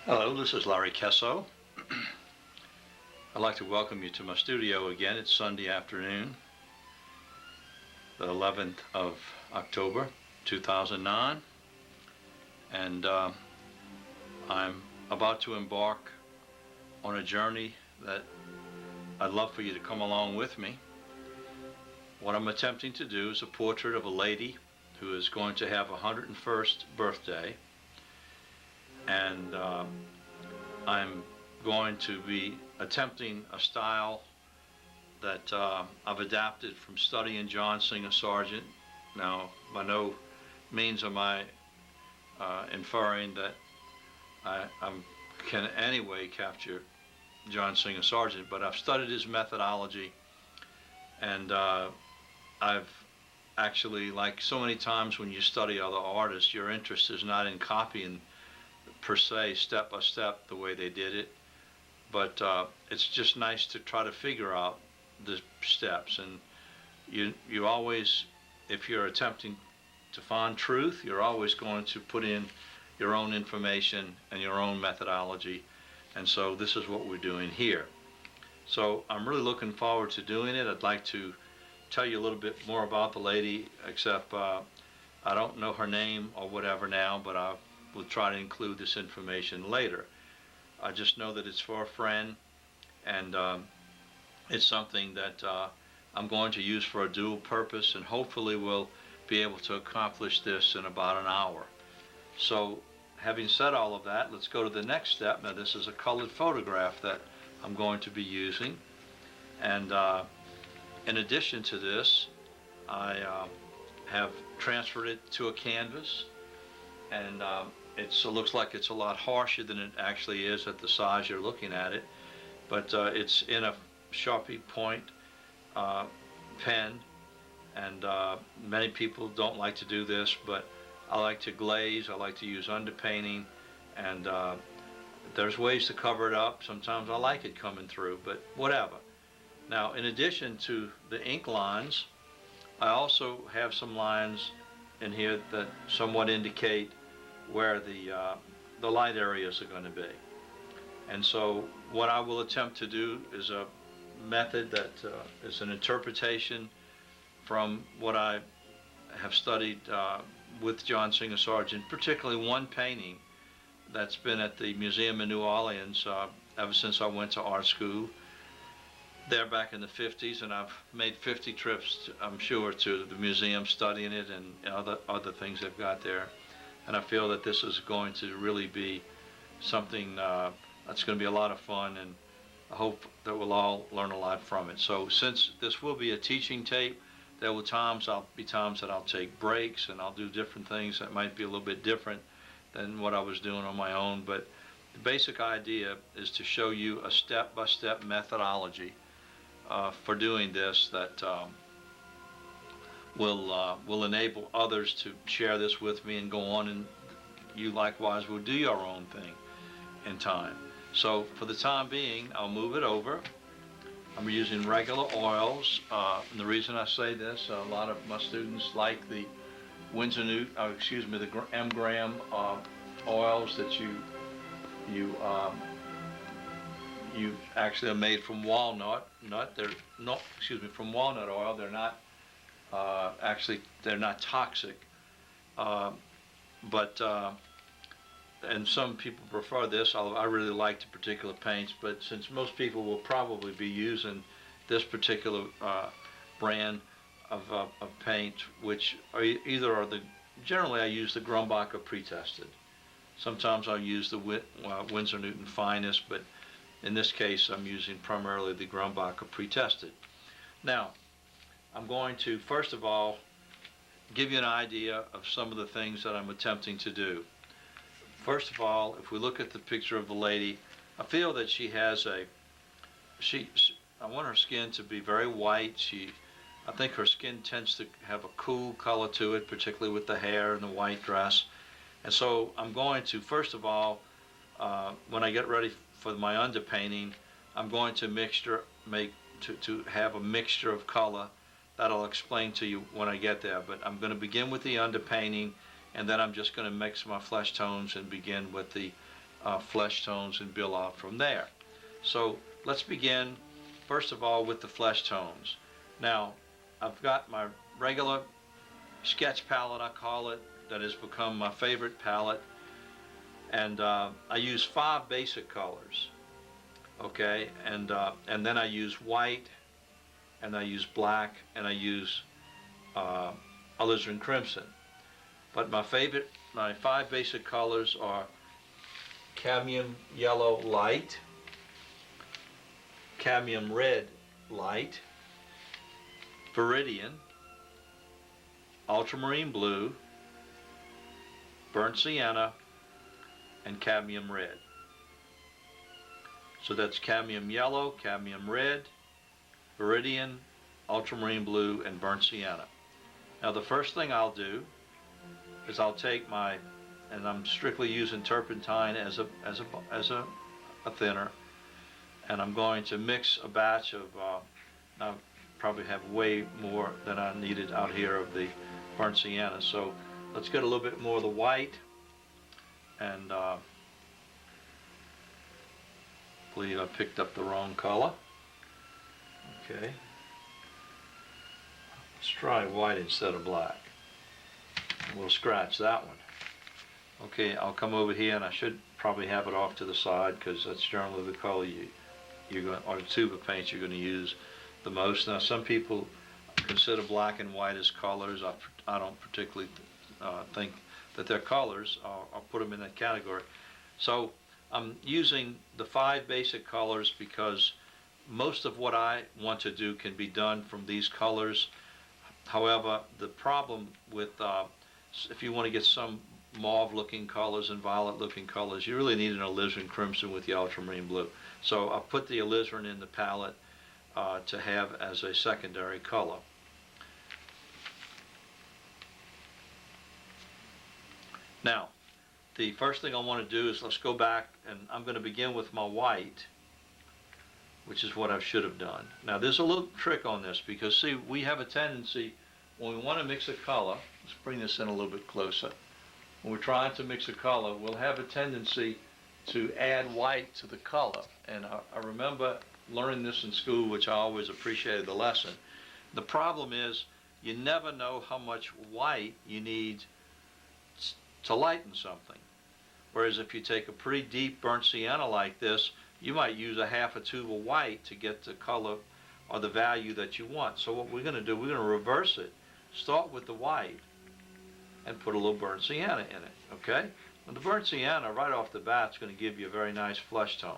Hello, this is Larry Casso. I'd like to welcome you to my studio again. It's Sunday afternoon, the 11th of October, 2009, and I'm about to embark on a journey that I'd love for you to come along with me. What I'm attempting to do is a portrait of a lady who is going to have a 101st birthday, and I'm going to be attempting a style that I've adapted from studying John Singer Sargent. Now, by no means am I inferring that I can anyway capture John Singer Sargent, but I've studied his methodology, and I've actually, like so many times when you study other artists, your interest is not in copying per se, step by step, the way they did it, but it's just nice to try to figure out the steps. And you always, if you're attempting to find truth, you're always going to put in your own information and your own methodology, and so this is what we're doing here. So I'm really looking forward to doing it. I'd like to tell you a little bit more about the lady, except I don't know her name or whatever now, but I will try to include this information later. I just know that it's for a friend, and it's something that I'm going to use for a dual purpose, and hopefully we'll be able to accomplish this in about an hour. So having said all of that, let's go to the next step. Now, this is a colored photograph that I'm going to be using, and in addition to this, I have transferred it to a canvas, and it looks like it's a lot harsher than it actually is at the size you're looking at it, but it's in a Sharpie point pen, and many people don't like to do this, but I like to glaze, I like to use underpainting, and there's ways to cover it up. Sometimes I like it coming through, but whatever. Now, in addition to the ink lines, I also have some lines in here that somewhat indicate where the light areas are going to be. And so what I will attempt to do is a method that is an interpretation from what I have studied with John Singer Sargent, particularly one painting that's been at the museum in New Orleans ever since I went to art school there back in the 50s, and I've made 50 trips, I'm sure, to the museum studying it and other things they've got there. And I feel that this is going to really be something that's going to be a lot of fun, and I hope that we'll all learn a lot from it. So since this will be a teaching tape, there will be times that I'll take breaks and I'll do different things that might be a little bit different than what I was doing on my own. But the basic idea is to show you a step-by-step methodology for doing this that will enable others to share this with me and go on, and you likewise will do your own thing in time. So for the time being, I'll move it over. I'm using regular oils, and the reason I say this, a lot of my students like the the M-gram oils that you actually are made from walnut. From walnut oil. They're not they're not toxic, but and some people prefer this. I really like the particular paints, but since most people will probably be using this particular brand of paint, which generally I use the Grumbacher pre-tested. Sometimes I'll use the Winsor Newton Finest, but in this case I'm using primarily the Grumbacher pre-tested. Now, I'm going to first of all give you an idea of some of the things that I'm attempting to do. First of all, if we look at the picture of the lady, I feel that I want her skin to be very white. I think her skin tends to have a cool color to it, particularly with the hair and the white dress. And so I'm going to, first of all, when I get ready for my underpainting, I'm going to have a mixture of color that I'll explain to you when I get there. But I'm going to begin with the underpainting, and then I'm just going to mix my flesh tones and begin with the flesh tones and build out from there. So let's begin first of all with the flesh tones. Now I've got my regular sketch palette, I call it, that has become my favorite palette, and I use 5 basic colors, okay, and then I use white, and I use black, and I use alizarin crimson. But my 5 basic colors are cadmium yellow light, cadmium red light, viridian, ultramarine blue, burnt sienna, and cadmium red. So that's cadmium yellow, cadmium red, viridian, ultramarine blue, and burnt sienna. Now the first thing I'll do is I'll take and I'm strictly using turpentine as a thinner, and I'm going to mix a batch of, I probably have way more than I needed out here of the burnt sienna. So let's get a little bit more of the white, and I believe I picked up the wrong color. Okay, let's try white instead of black. We'll scratch that one. Okay, I'll come over here, and I should probably have it off to the side because that's generally the color you're going, or the tube of paint you're going to use the most. Now some people consider black and white as colors. I don't particularly think that they're colors. I'll put them in that category. So I'm using the 5 basic colors because most of what I want to do can be done from these colors. However, the problem with if you want to get some mauve looking colors and violet looking colors, you really need an alizarin crimson with the ultramarine blue. So I'll put the alizarin in the palette to have as a secondary color. Now, the first thing I want to do is let's go back, and I'm going to begin with my white, which is what I should have done. Now there's a little trick on this because see, we have a tendency when we want to mix a color, let's bring this in a little bit closer. When we're trying to mix a color, we'll have a tendency to add white to the color. And I remember learning this in school, which I always appreciated the lesson. The problem is you never know how much white you need to lighten something. Whereas if you take a pretty deep burnt sienna like this, you might use a half a tube of white to get the color or the value that you want. So what we're going to do, we're going to reverse it. Start with the white and put a little burnt sienna in it, okay? And the burnt sienna right off the bat is going to give you a very nice flesh tone.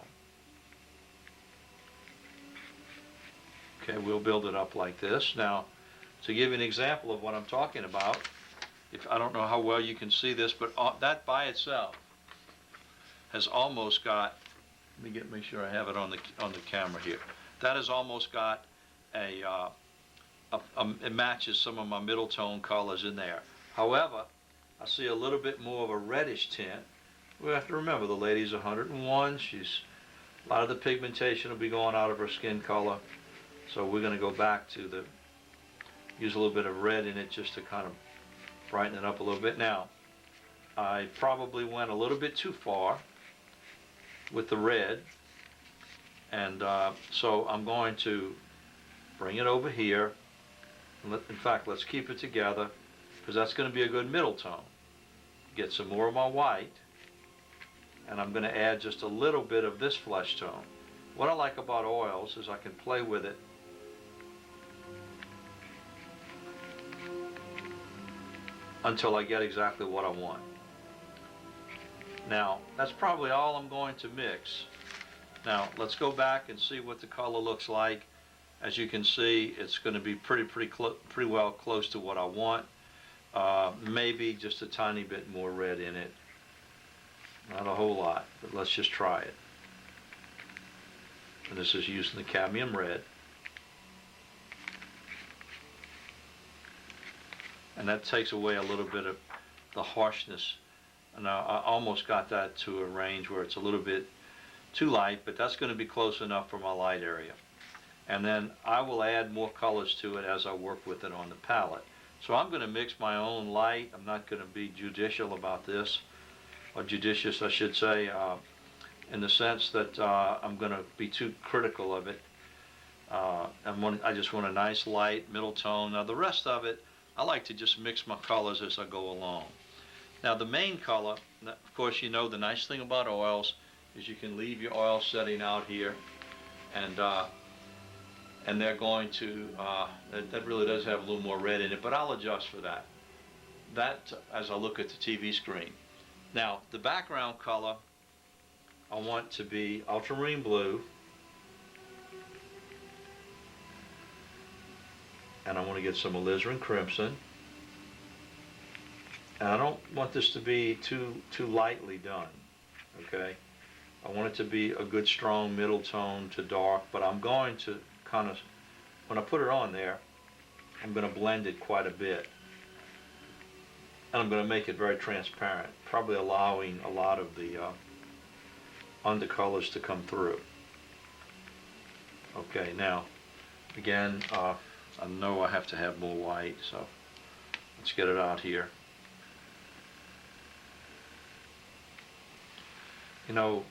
Okay, we'll build it up like this. Now, to give you an example of what I'm talking about, I don't know how well you can see this, but that by itself has almost got, let me make sure I have it on the camera here. That has almost got it matches some of my middle tone colors in there. However, I see a little bit more of a reddish tint. We have to remember the lady's 101. A lot of the pigmentation will be going out of her skin color. So we're going to go back to use a little bit of red in it just to kind of brighten it up a little bit. Now, I probably went a little bit too far with the red, and so I'm going to bring it over here. In fact, let's keep it together because that's going to be a good middle tone. Get some more of my white, and I'm going to add just a little bit of this flesh tone. What I like about oils is I can play with it until I get exactly what I want. Now, that's probably all I'm going to mix. Now, let's go back and see what the color looks like. As you can see, it's going to be pretty well close to what I want. Maybe just a tiny bit more red in it. Not a whole lot, but let's just try it. And this is using the cadmium red. And that takes away a little bit of the harshness. And I almost got that to a range where it's a little bit too light, but that's going to be close enough for my light area. And then I will add more colors to it as I work with it on the palette. So I'm going to mix my own light. I'm not going to be judicial about this, or judicious I should say. in the sense that I'm going to be too critical of it. I just want a nice light middle tone. Now the rest of it, I like to just mix my colors as I go along. Now the main color, of course, you know the nice thing about oils is you can leave your oil setting out here, and they're going to, that really does have a little more red in it, but I'll adjust for that. That as I look at the TV screen. Now the background color I want to be ultramarine blue, and I want to get some alizarin crimson, and I don't want this to be too lightly done, okay? I want it to be a good strong middle tone to dark, but I'm going to kind of, when I put it on there, I'm going to blend it quite a bit, and I'm going to make it very transparent, probably allowing a lot of the undercolors to come through. Okay, now again, I know I have to have more white, so let's get it out here. You know,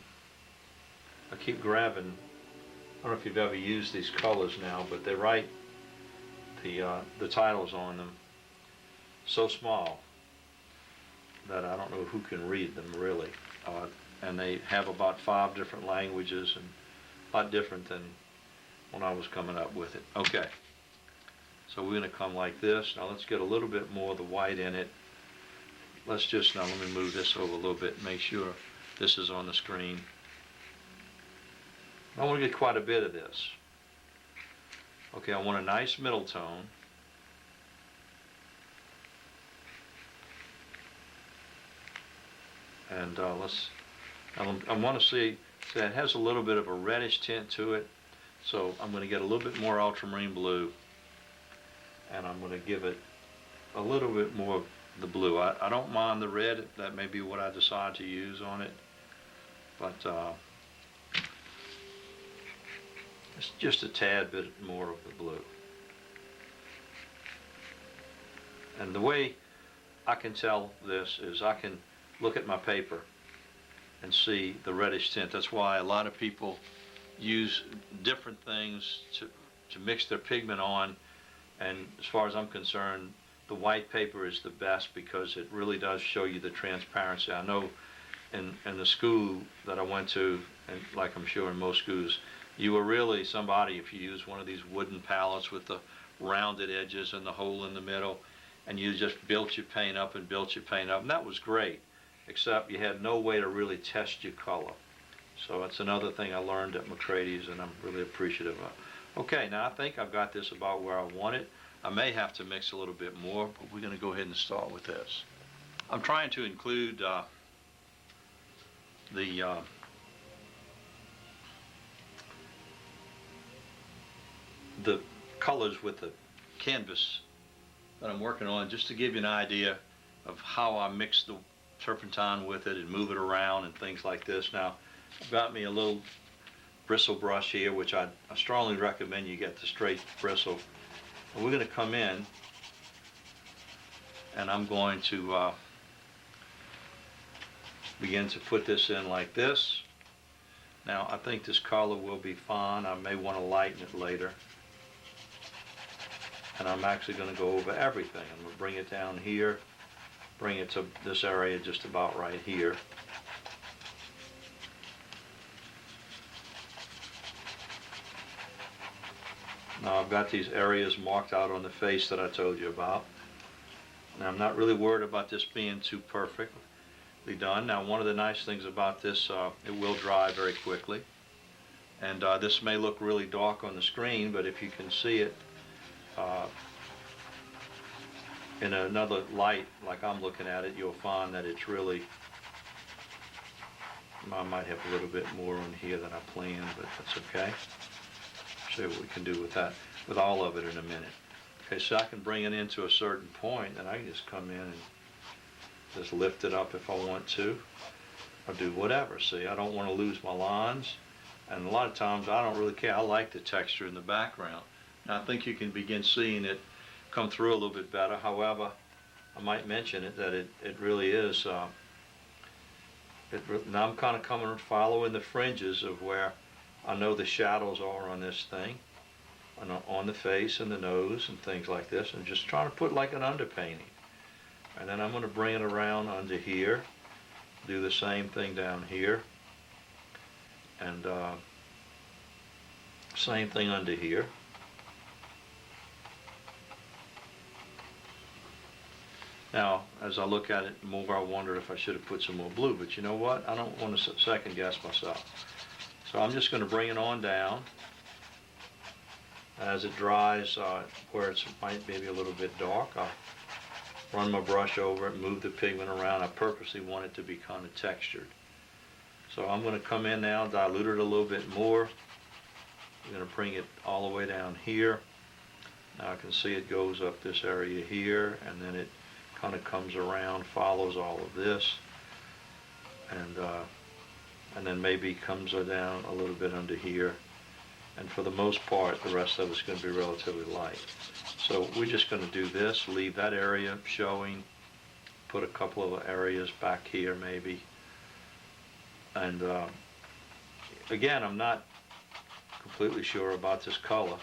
I keep grabbing, I don't know if you've ever used these colors now, but they write the titles on them so small that I don't know who can read them really. And they have about 5 different languages, and a lot different than when I was coming up with it. Okay, so we're going to come like this. Now let's get a little bit more of the white in it. Let's just, now let me move this over a little bit and make sure this is on the screen. I want to get quite a bit of this. Okay, I want a nice middle tone. And I want to see that it has a little bit of a reddish tint to it. So I'm going to get a little bit more ultramarine blue, and I'm going to give it a little bit more of the blue. I don't mind the red. That may be what I decide to use on it, but it's just a tad bit more of the blue. And the way I can tell this is I can look at my paper and see the reddish tint. That's why a lot of people use different things to mix their pigment on, and as far as I'm concerned, the white paper is the best because it really does show you the transparency. I know in the school that I went to, and like I'm sure in most schools, you were really somebody if you use one of these wooden palettes with the rounded edges and the hole in the middle, and you just built your paint up and built your paint up, and that was great, except you had no way to really test your color. So that's another thing I learned at McCrady's, and I'm really appreciative of. Okay, now I think I've got this about where I want it. I may have to mix a little bit more, but we're going to go ahead and start with this. I'm trying to include the colors with the canvas that I'm working on, just to give you an idea of how I mix the turpentine with it and move it around and things like this. Now, I've got me a little bristle brush here, which I strongly recommend you get the straight bristle. And we're going to come in, and I'm going to begin to put this in like this. Now, I think this color will be fine. I may want to lighten it later. And I'm actually going to go over everything. I'm going to bring it down here, bring it to this area just about right here. Now I've got these areas marked out on the face that I told you about. Now I'm not really worried about this being too perfectly done. Now one of the nice things about this, it will dry very quickly. And this may look really dark on the screen, but if you can see it in another light, like I'm looking at it, you'll find that it's really, I might have a little bit more on here than I planned, but that's okay. See what we can do with that, with all of it in a minute. Okay, so I can bring it into a certain point, and I can just come in and just lift it up if I want to, or do whatever. See, I don't want to lose my lines, and a lot of times I don't really care. I like the texture in the background. Now I think you can begin seeing it come through a little bit better. However, I might mention it that it really is, Now I'm kind of following the fringes of where I know the shadows are on this thing, on the face and the nose and things like this, and just trying to put like an underpainting. And then I'm going to bring it around under here, do the same thing down here, and same thing under here. Now, as I look at it more, I wonder if I should have put some more blue, but you know what? I don't want to second guess myself. So I'm just going to bring it on down. As it dries, where it might maybe a little bit dark, I'll run my brush over it, move the pigment around. I purposely want it to be kind of textured. So I'm going to come in now, dilute it a little bit more. I'm going to bring it all the way down here. Now I can see it goes up this area here, and then it kind of comes around, follows all of this, and then maybe comes down a little bit under here. And for the most part, the rest of it's going to be relatively light. So we're just going to do this, leave that area showing, put a couple of areas back here maybe. And again, I'm not completely sure about this color,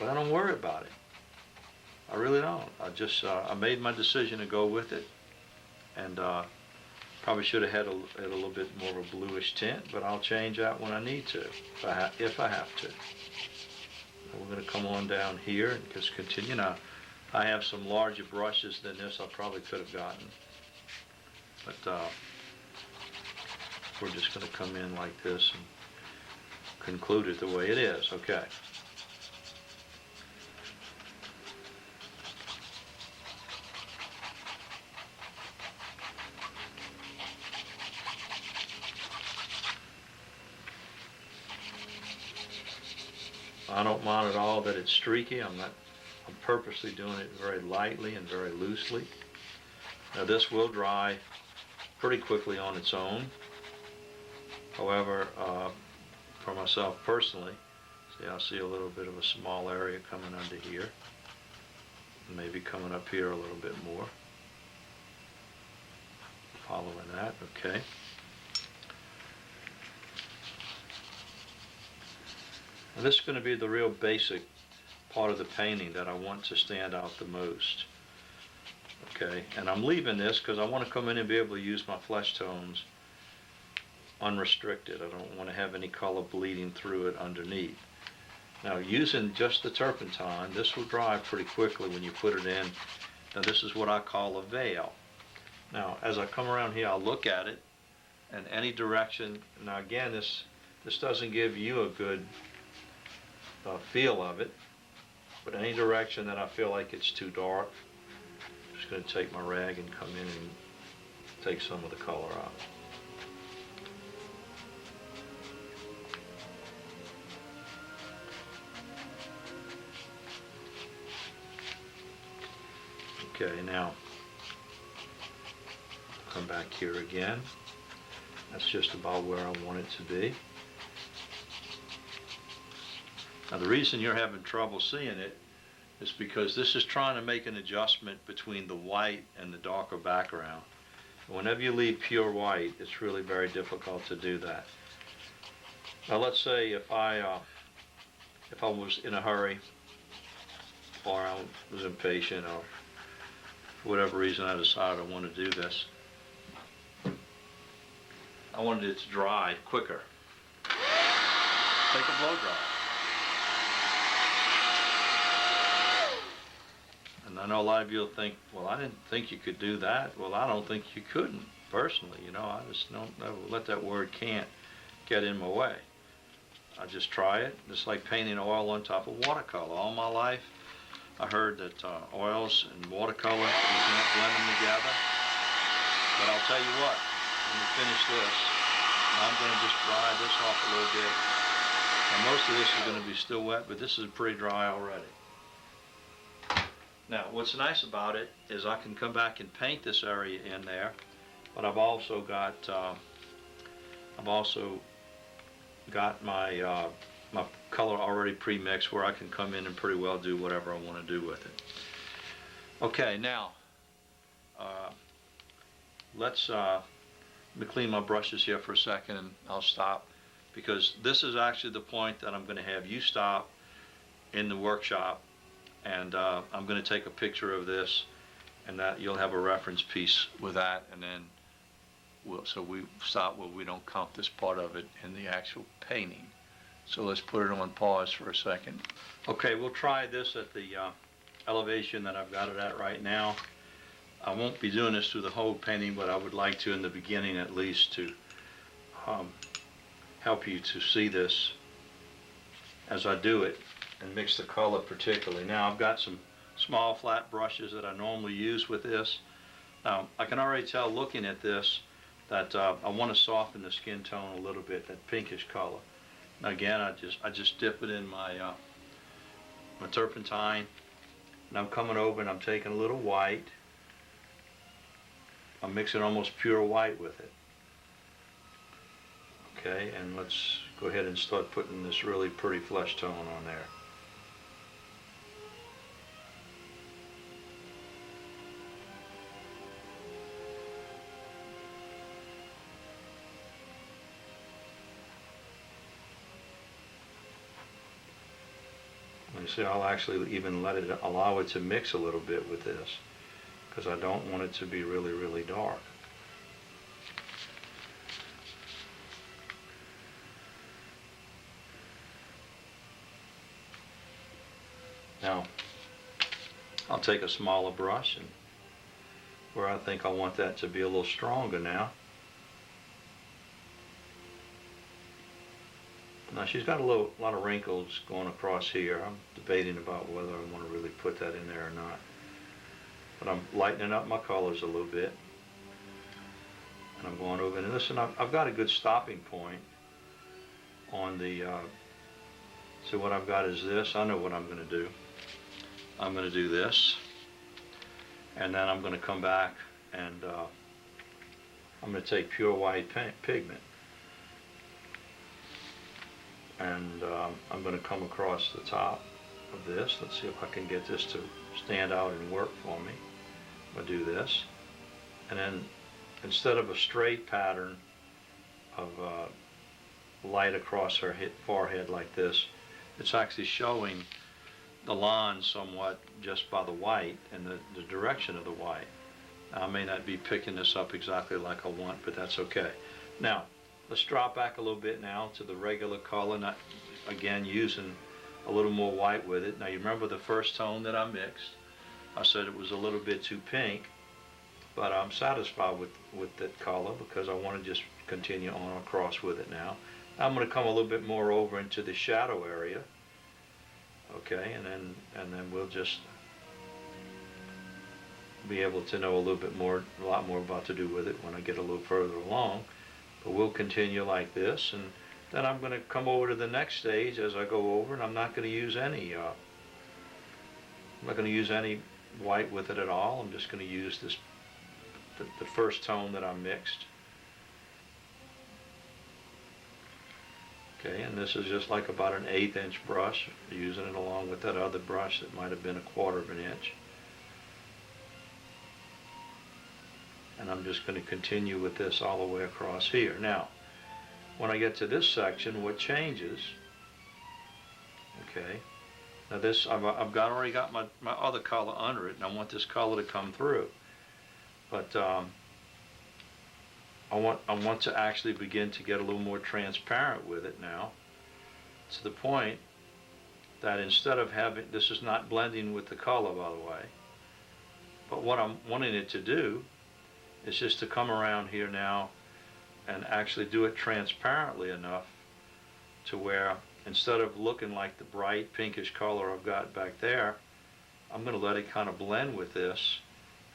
but I don't worry about it. I really don't. I made my decision to go with it, and probably should have had a little bit more of a bluish tint, but I'll change that when I need to, if I have to. And we're going to come on down here and just continue. Now, I have some larger brushes than this I probably could have gotten, but we're just going to come in like this and conclude it the way it is. Okay. I don't mind at all that it's streaky. I'm purposely doing it very lightly and very loosely. Now this will dry pretty quickly on its own. However, for myself personally, I see a little bit of a small area coming under here. Maybe coming up here a little bit more. Following that, okay. And this is going to be the real basic part of the painting that I want to stand out the most. Okay, and I'm leaving this because I want to come in and be able to use my flesh tones unrestricted. I don't want to have any color bleeding through it underneath. Now, using just the turpentine, this will dry pretty quickly when you put it in. Now, this is what I call a veil. Now, as I come around here, I'll look at it, and any direction. Now, again, this doesn't give you a good feel of it, but any direction that I feel like it's too dark, I'm just going to take my rag and come in and take some of the color out. Okay, now come back here again. That's just about where I want it to be. Now the reason you're having trouble seeing it is because this is trying to make an adjustment between the white and the darker background. Whenever you leave pure white, it's really very difficult to do that. Now let's say if I was in a hurry, or I was impatient, or for whatever reason I decided I want to do this, I wanted it to dry quicker. Take a blow dry. And I know a lot of you will think, well, I didn't think you could do that. Well, I don't think you couldn't, personally. You know, I just don't let that word can't get in my way. I just try it. It's like painting oil on top of watercolor. All my life, I heard that oils and watercolor, you can't blend them together. But I'll tell you what, when we finish this, I'm going to just dry this off a little bit. Now, most of this is going to be still wet, but this is pretty dry already. Now, what's nice about it is I can come back and paint this area in there, but I've also got my my color already pre-mixed, where I can come in and pretty well do whatever I want to do with it. Okay, now let's Let me clean my brushes here for a second and I'll stop, because this is actually the point that I'm going to have you stop in the workshop, and I'm going to take a picture of this, and that you'll have a reference piece with that, and then so we stop where we don't count this part of it in the actual painting. So let's put it on pause for a second. Okay, we'll try this at the elevation that I've got it at right now. I won't be doing this through the whole painting, but I would like to in the beginning at least to help you to see this as I do it and mix the color particularly. Now I've got some small flat brushes that I normally use with this. Now I can already tell looking at this that I want to soften the skin tone a little bit, that pinkish color. Now again, I just dip it in my my turpentine, and I'm coming over and I'm taking a little white. I'm mixing almost pure white with it. Okay, and let's go ahead and start putting this really pretty flesh tone on there. You see, I'll actually even allow it to mix a little bit with this, because I don't want it to be really, really dark. Now, I'll take a smaller brush, and where I think I want that to be a little stronger now. Now she's got a lot of wrinkles going across here. I'm debating about whether I want to really put that in there or not. But I'm lightening up my colors a little bit. And I'm going over, and listen, I've got a good stopping point on the, so what I've got is this. I know what I'm going to do. I'm going to do this. And then I'm going to come back and I'm going to take pure white pigment. And I'm going to come across the top of this. Let's see if I can get this to stand out and work for me. I'll do this, and then instead of a straight pattern of light across her forehead like this, it's actually showing the lines somewhat just by the white and the direction of the white. Now, I may not be picking this up exactly like I want, but that's okay. Now, let's drop back a little bit now to the regular color, not again using a little more white with it. Now you remember the first tone that I mixed. I said it was a little bit too pink, but I'm satisfied with that color because I want to just continue on across with it now. I'm going to come a little bit more over into the shadow area. Okay, and then we'll just be able to know a little bit more, a lot more about to do with it when I get a little further along. But we'll continue like this, and then I'm going to come over to the next stage as I go over, and I'm not going to use any white with it at all. I'm just going to use this the first tone that I mixed. Okay, and this is just like about an 1/8 inch brush, using it along with that other brush that might have been 1/4 of an inch. And I'm just going to continue with this all the way across here. Now, when I get to this section, what changes, okay, now this, I've already got my other color under it, and I want this color to come through. But I want to actually begin to get a little more transparent with it now, to the point that instead of having, this is not blending with the color, by the way, but what I'm wanting it to do is just to come around here now and actually do it transparently enough to where instead of looking like the bright pinkish color I've got back there, I'm going to let it kind of blend with this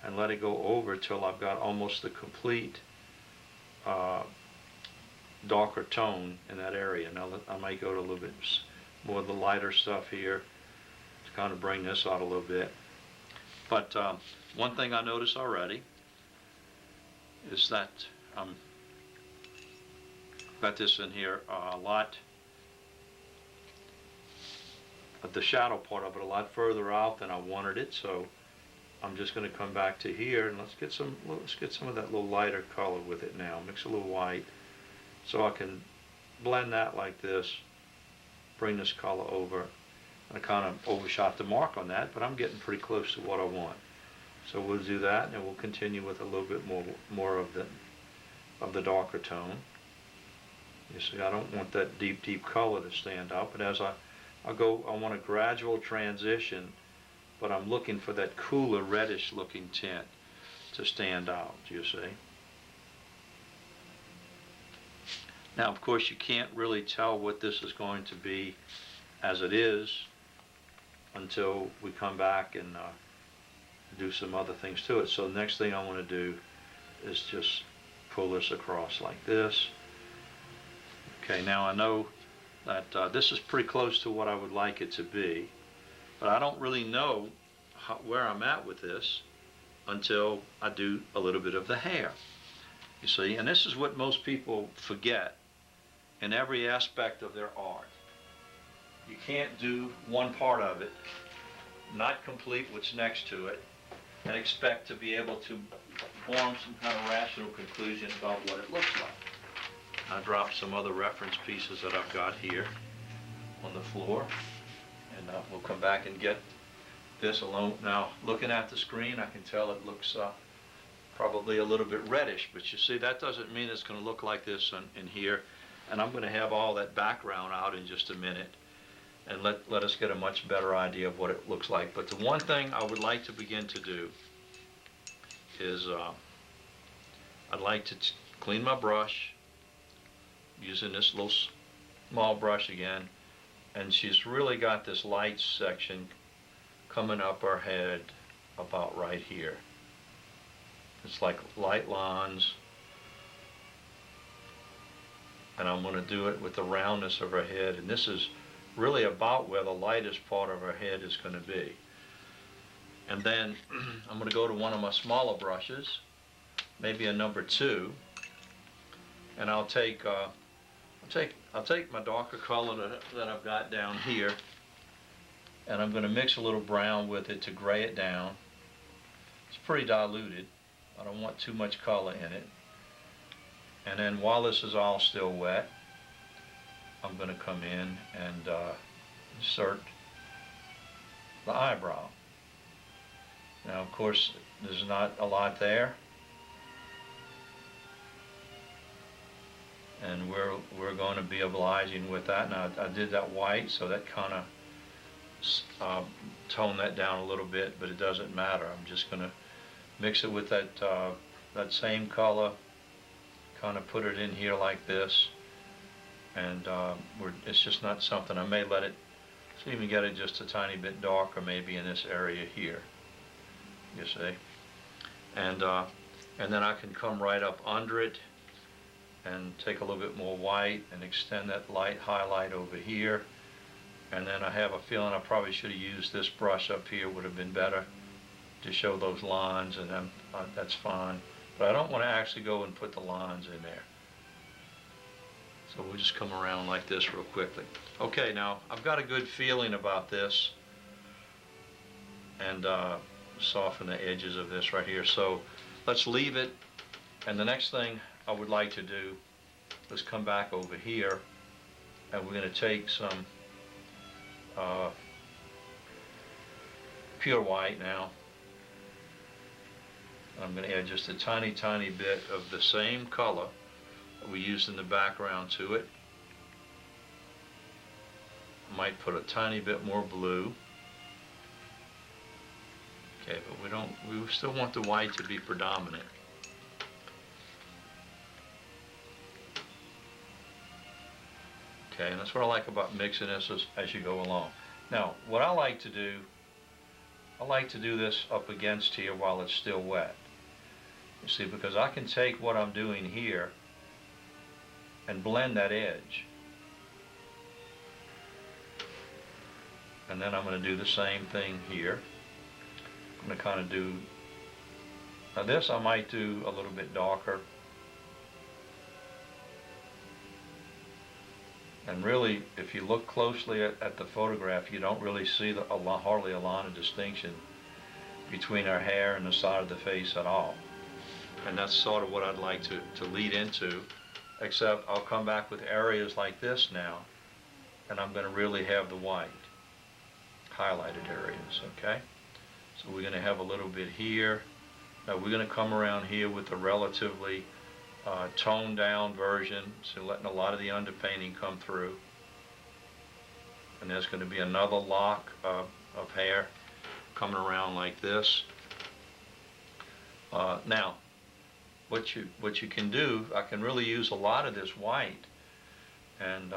and let it go over till I've got almost the complete darker tone in that area. Now I might go to a little bit more of the lighter stuff here to kind of bring this out a little bit. But one thing I noticed already is that got this in here a lot, the shadow part of it a lot further out than I wanted it, so I'm just going to come back to here and let's get some of that little lighter color with it now. Mix a little white so I can blend that like this, bring this color over. I kind of overshot the mark on that, but I'm getting pretty close to what I want. So we'll do that, and we'll continue with a little bit more of the darker tone. You see, I don't want that deep color to stand out, but as I go, I want a gradual transition, but I'm looking for that cooler reddish looking tint to stand out, you see. Now, of course, you can't really tell what this is going to be as it is until we come back and do some other things to it. So the next thing I want to do is just pull this across like this. Okay, now I know that this is pretty close to what I would like it to be, but I don't really know where I'm at with this until I do a little bit of the hair. You see, and this is what most people forget in every aspect of their art. You can't do one part of it, not complete what's next to it, and expect to be able to form some kind of rational conclusion about what it looks like. I dropped some other reference pieces that I've got here on the floor, and we'll come back and get this alone. Now, looking at the screen, I can tell it looks probably a little bit reddish, but you see, that doesn't mean it's going to look like this in here. And I'm going to have all that background out in just a minute, and let us get a much better idea of what it looks like. But the one thing I would like to begin to do is I'd like to clean my brush using this little small brush again, and she's really got this light section coming up her head about right here. It's like light lines, and I'm going to do it with the roundness of her head, and this is really about where the lightest part of her head is going to be. And then I'm going to go to one of my smaller brushes, maybe a number 2, and I'll take my darker color that I've got down here, and I'm going to mix a little brown with it to gray it down. It's pretty diluted. I don't want too much color in it. And then while this is all still wet, I'm going to come in and insert the eyebrow. Now, of course, there's not a lot there, and we're going to be obliging with that. Now, I did that white, so that kind of toned that down a little bit, but it doesn't matter. I'm just going to mix it with that same color, kind of put it in here like this, and it's just not something. I may let it even get it just a tiny bit darker, maybe in this area here, you see, and then I can come right up under it and take a little bit more white and extend that light highlight over here. And then I have a feeling I probably should have used this brush up here, would have been better to show those lines, and then that's fine. But I don't want to actually go and put the lines in there. So we'll just come around like this real quickly. Okay, now I've got a good feeling about this, and soften the edges of this right here. So let's leave it, and the next thing I would like to do is come back over here, and we're going to take some pure white now. I'm going to add just a tiny bit of the same color that we used in the background to it. I might put a tiny bit more blue. Okay, but we still want the white to be predominant. Okay, and that's what I like about mixing this as you go along. Now, what I like to do this up against here while it's still wet. You see, because I can take what I'm doing here and blend that edge. And then I'm going to do the same thing here. I'm going to kind of do, now this I might do a little bit darker. And really, if you look closely at the photograph, you don't really see hardly a line of distinction between our hair and the side of the face at all. And that's sort of what I'd like to lead into, except I'll come back with areas like this now, and I'm going to really have the white highlighted areas, okay? So we're going to have a little bit here. Now we're going to come around here with a relatively toned down version, so letting a lot of the underpainting come through. And there's going to be another lock of hair coming around like this. Now, what you can do, I can really use a lot of this white and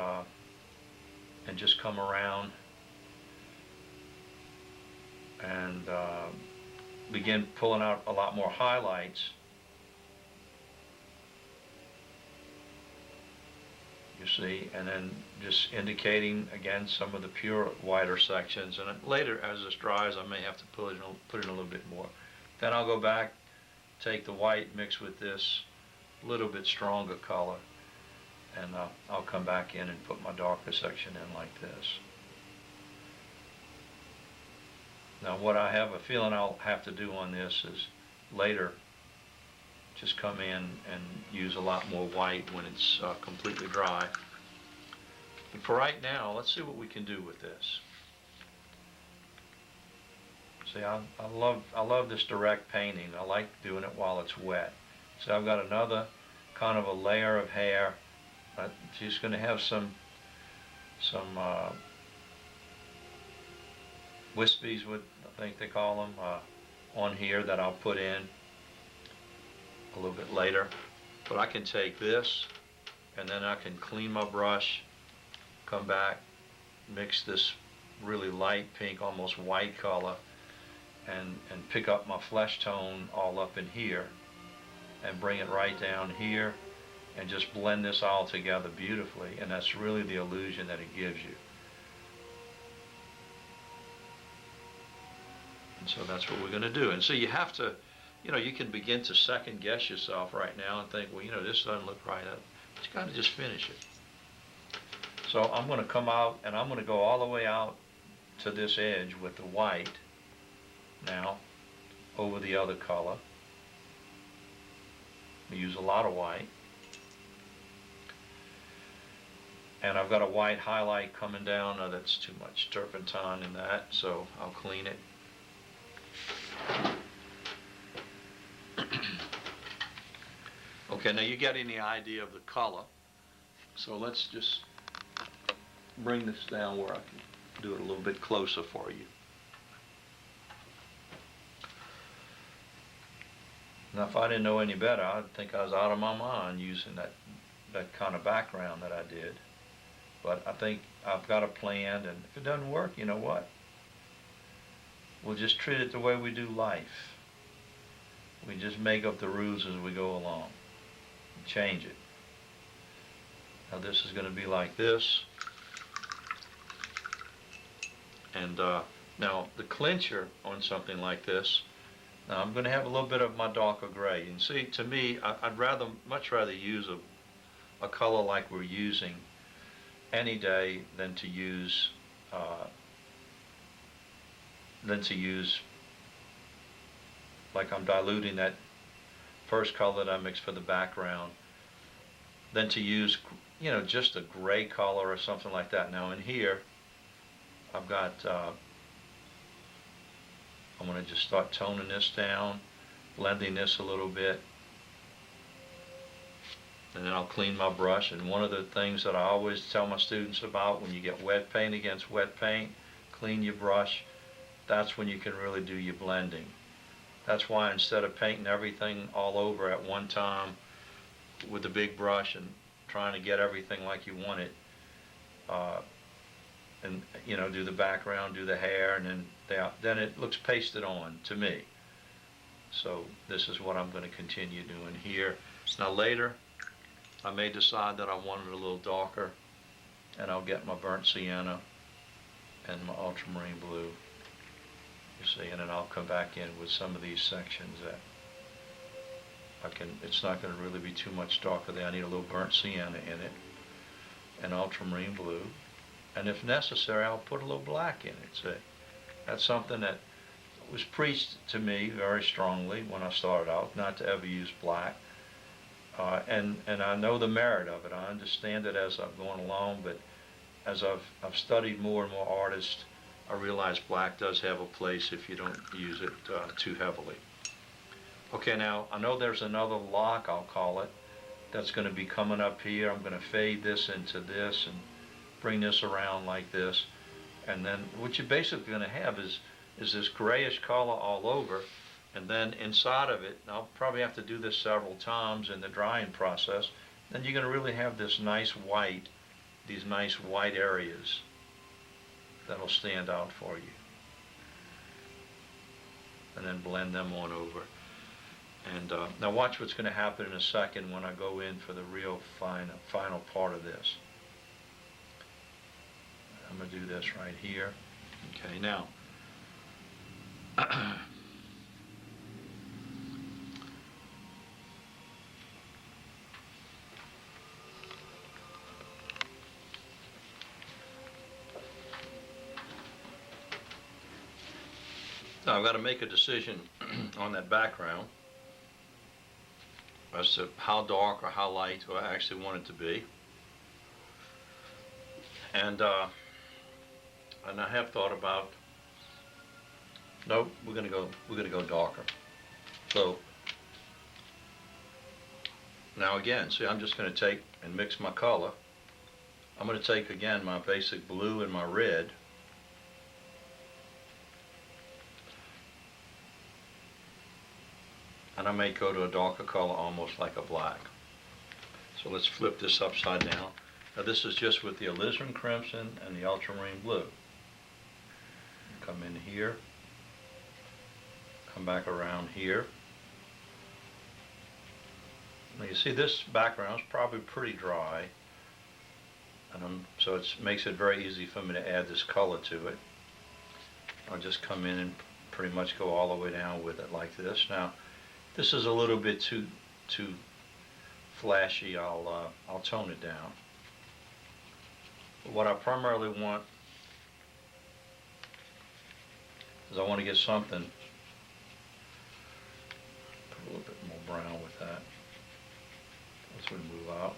just come around and begin pulling out a lot more highlights. You see, and then just indicating again some of the pure whiter sections, and later as this dries I may have to put in a little bit more. Then I'll go back, take the white, mix with this little bit stronger color, and I'll come back in and put my darker section in like this. Now what I have a feeling I'll have to do on this is later just come in and use a lot more white when it's completely dry. But for right now, let's see what we can do with this. See, I love this direct painting. I like doing it while it's wet. So I've got another kind of a layer of hair. She's going to have some wispies, I think they call them, on here that I'll put in a little bit later. But I can take this and then I can clean my brush, come back, mix this really light pink, almost white color, and pick up my flesh tone all up in here and bring it right down here and just blend this all together beautifully. And that's really the illusion that it gives you. And so that's what we're going to do. And so you have to, you can begin to second guess yourself right now and think, well, this doesn't look right. But you got to just finish it. So I'm going to come out and I'm going to go all the way out to this edge with the white now over the other color. We use a lot of white. And I've got a white highlight coming down. Now that's too much turpentine in that, so I'll clean it. Okay, now you're getting the idea of the color. So let's just bring this down where I can do it a little bit closer for you. Now if I didn't know any better, I'd think I was out of my mind using that kind of background that I did. But I think I've got a plan, and if it doesn't work, you know what? We'll just treat it the way we do life. We just make up the rules as we go along and change it. Now this is going to be like this. And now the clincher on something like this, now I'm going to have a little bit of my darker gray. And see, to me, I'd much rather use a color like we're using any day than to use like I'm diluting that first color that I mixed for the background, than to use just a gray color or something like that. Now in here I've got I'm going to just start toning this down, blending this a little bit, and then I'll clean my brush. And one of the things that I always tell my students about, when you get wet paint against wet paint, clean your brush. That's when you can really do your blending. That's why instead of painting everything all over at one time with a big brush and trying to get everything like you want it, and do the background, do the hair, and then it looks pasted on to me. So this is what I'm going to continue doing here. Now later I may decide that I want it a little darker, and I'll get my burnt sienna and my ultramarine blue, you see, and then I'll come back in with some of these sections that it's not going to really be too much darker there. I need a little burnt sienna in it, and ultramarine blue, and if necessary I'll put a little black in it. See, that's something that was preached to me very strongly when I started out not to ever use black. And I know the merit of it. I understand it as I've gone along, but as I've studied more and more artists, I realize black does have a place if you don't use it too heavily. Okay, now I know there's another lock, I'll call it, that's going to be coming up here. I'm going to fade this into this and bring this around like this. And then what you're basically going to have is this grayish color all over. And then inside of it, I'll probably have to do this several times in the drying process, then you're going to really have this nice white, these nice white areas that'll stand out for you. And then blend them on over. And now watch what's going to happen in a second when I go in for the real final part of this. I'm going to do this right here. Okay, now. Now I've got to make a decision on that background as to how dark or how light I actually want it to be. And I have thought about, no, we're gonna go darker. So now again, see, I'm just gonna take and mix my color. I'm gonna take again my basic blue and my red. And I may go to a darker color, almost like a black. So let's flip this upside down. Now this is just with the alizarin crimson and the ultramarine blue. Come in here, come back around here. Now you see this background is probably pretty dry, and so it makes it very easy for me to add this color to it. I'll just come in and pretty much go all the way down with it like this. Now, this is a little bit too flashy. I'll tone it down. But what I primarily want is I want to get something, put a little bit more brown with that as we move out.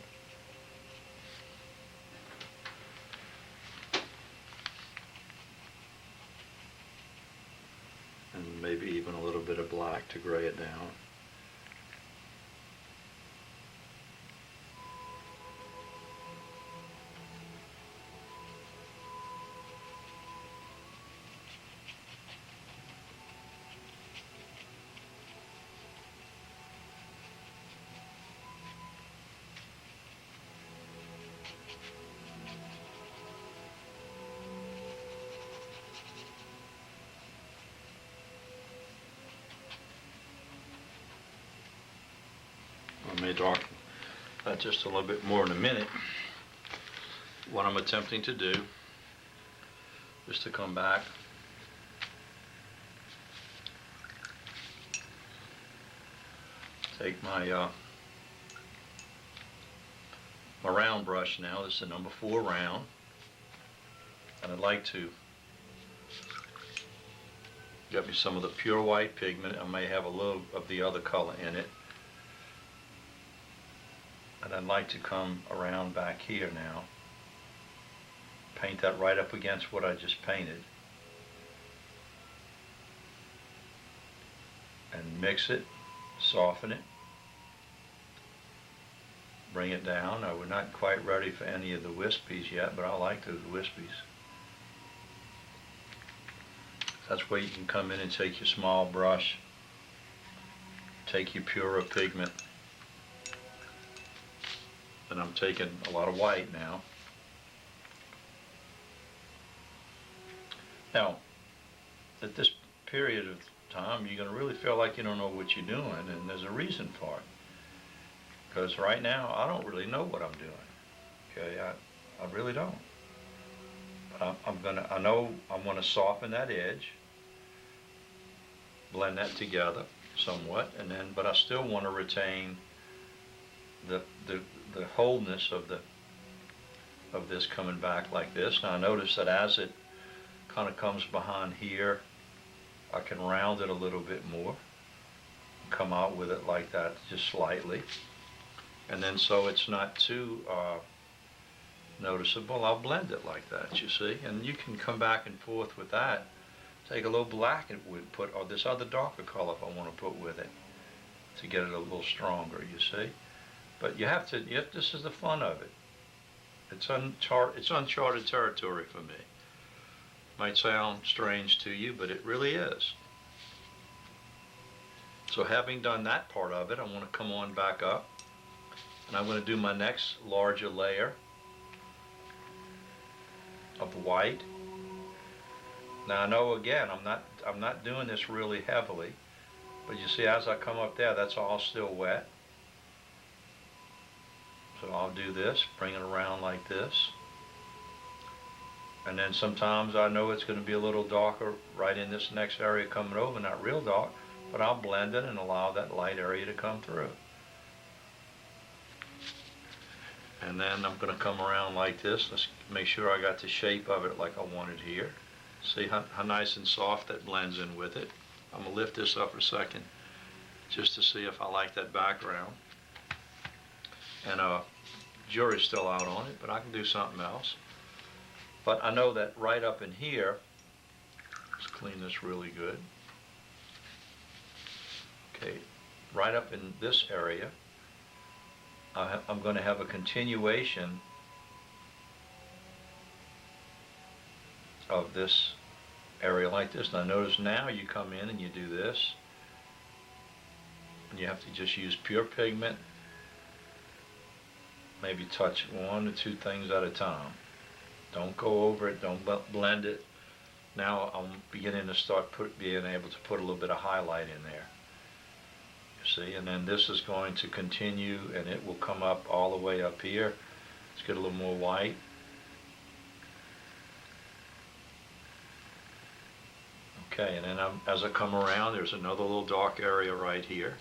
And maybe even a little bit of black to gray it down. I may darken that just a little bit more in a minute. What I'm attempting to do is to come back take my my round brush now. This is the number 4 round, and I'd like to get me some of the pure white pigment. I may have a little of the other color in it. And I'd like to come around back here now, paint that right up against what I just painted, and mix it, soften it, bring it down. Now, we're not quite ready for any of the wispies yet, but I like those wispies. That's where you can come in and take your small brush, take your purer pigment. And I'm taking a lot of white now. Now, at this period of time, you're going to really feel like you don't know what you're doing, and there's a reason for it. Because right now, I don't really know what I'm doing. Okay, I really don't. But I know I'm going to soften that edge, blend that together somewhat, and then, but I still want to retain the wholeness of this coming back like this. Now I notice that as it kind of comes behind here, I can round it a little bit more, come out with it like that, just slightly. And then so it's not too noticeable, I'll blend it like that, you see. And you can come back and forth with that. Take a little black and would put, or this other darker color if I want to put with it, to get it a little stronger, you see. But you have to, this is the fun of it. It's uncharted territory for me. Might sound strange to you, but it really is. So having done that part of it, I want to come on back up, and I'm going to do my next larger layer of white. Now I know, again, I'm not doing this really heavily, but you see as I come up there, that's all still wet. So I'll do this, bring it around like this. And then sometimes I know it's going to be a little darker right in this next area coming over, not real dark, but I'll blend it and allow that light area to come through. And then I'm going to come around like this. Let's make sure I got the shape of it like I wanted here. See how nice and soft that blends in with it. I'm going to lift this up for a second just to see if I like that background. And jury's still out on it, but I can do something else. But I know that right up in here, let's clean this really good. Okay, right up in this area, I'm going to have a continuation of this area like this. Now notice now you come in and you do this, and you have to just use pure pigment, maybe touch one or two things at a time. Don't go over it, don't blend it. Now I'm beginning to start being able to put a little bit of highlight in there. You see, and then this is going to continue, and it will come up all the way up here. Let's get a little more white. Okay, and then as I come around, there's another little dark area right here.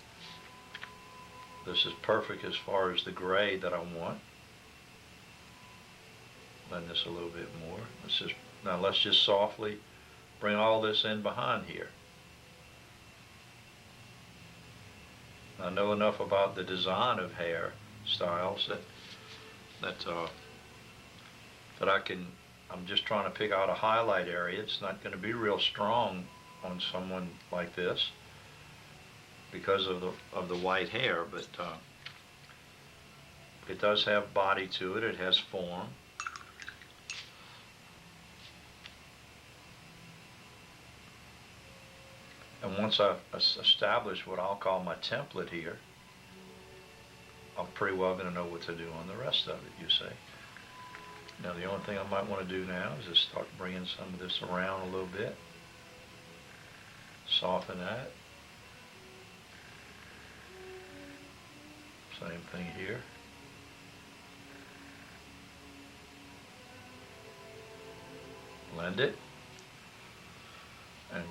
This is perfect as far as the gray that I want. Blend this a little bit more. Let's just softly bring all this in behind here. I know enough about the design of hair styles that I'm just trying to pick out a highlight area. It's not going to be real strong on someone like this because of the white hair, but it does have body to it. It has form. And once I've established what I'll call my template here, I'm pretty well going to know what to do on the rest of it, you see. Now the only thing I might want to do now is just start bringing some of this around a little bit. Soften that. Same thing here. Blend it. And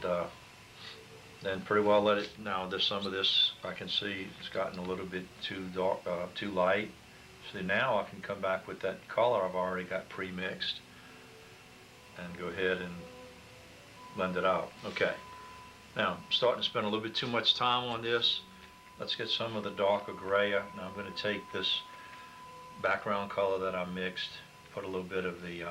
then pretty well let it, now there's some of this I can see it's gotten a little bit too dark, too light. See, now I can come back with that color I've already got pre-mixed and go ahead and blend it out. Okay, now I'm starting to spend a little bit too much time on this. Let's get some of the darker gray. Now I'm going to take this background color that I mixed, put a little bit of the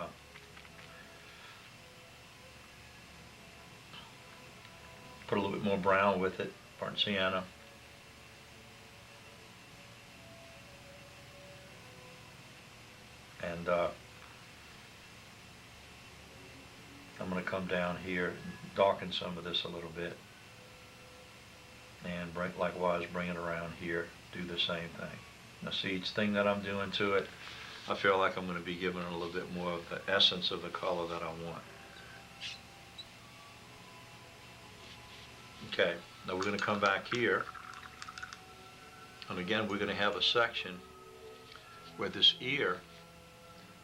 put a little bit more brown with it, burnt sienna. And I'm going to come down here and darken some of this a little bit. And likewise bring it around here, do the same thing. Now see, each thing that I'm doing to it, I feel like I'm going to be giving it a little bit more of the essence of the color that I want. Okay, now we're going to come back here, and again we're going to have a section where this ear,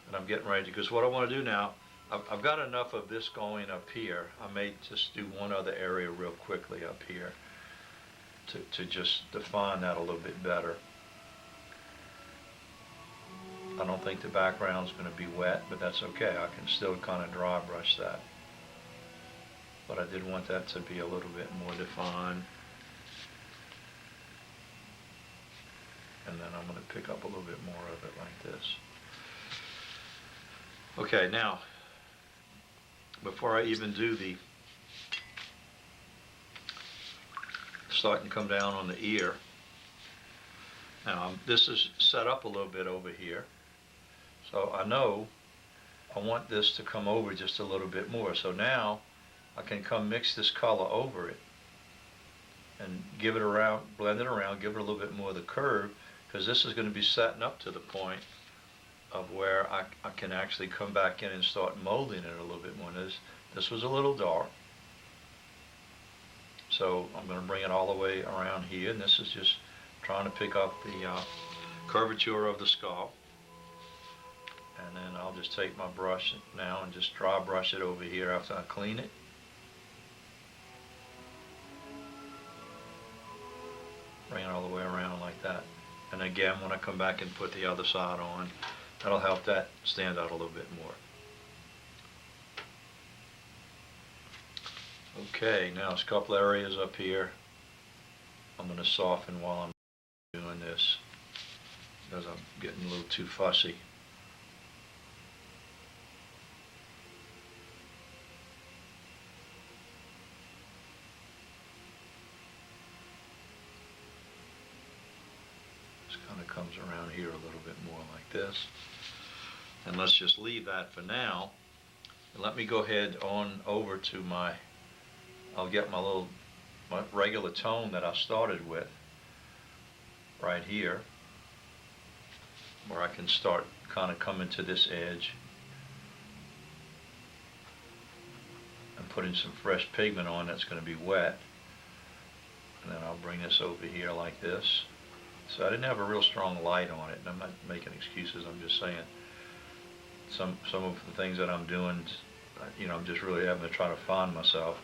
and I'm getting ready to, because what I want to do now, I've got enough of this going up here. I may just do one other area real quickly up here to just define that a little bit better. I don't think the background's going to be wet, but that's okay. I can still kind of dry brush that. but I did want that to be a little bit more defined. And then I'm going to pick up a little bit more of it like this. Okay, now, before I even do the starting to come down on the ear, now this is set up a little bit over here, so I know I want this to come over just a little bit more. So now I can come mix this color over it and give it around, blend it around, give it a little bit more of the curve, because this is going to be setting up to the point of where I can actually come back in and start molding it a little bit more. This was a little dark, so I'm going to bring it all the way around here, and this is just trying to pick up the curvature of the skull. And then I'll just take my brush now and just dry brush it over here after I clean it. Bring it all the way around like that. And again, when I come back and put the other side on, that'll help that stand out a little bit more. Okay, now there's a couple areas up here I'm going to soften while I'm doing this, because I'm getting a little too fussy. Comes around here a little bit more like this, and let's just leave that for now, and let me go ahead on over to my, I'll get my regular tone that I started with right here, where I can start kind of coming to this edge and putting some fresh pigment on that's going to be wet, and then I'll bring this over here like this. So I didn't have a real strong light on it, and I'm not making excuses. I'm just saying some of the things that I'm doing, you know, I'm just really having to try to find myself.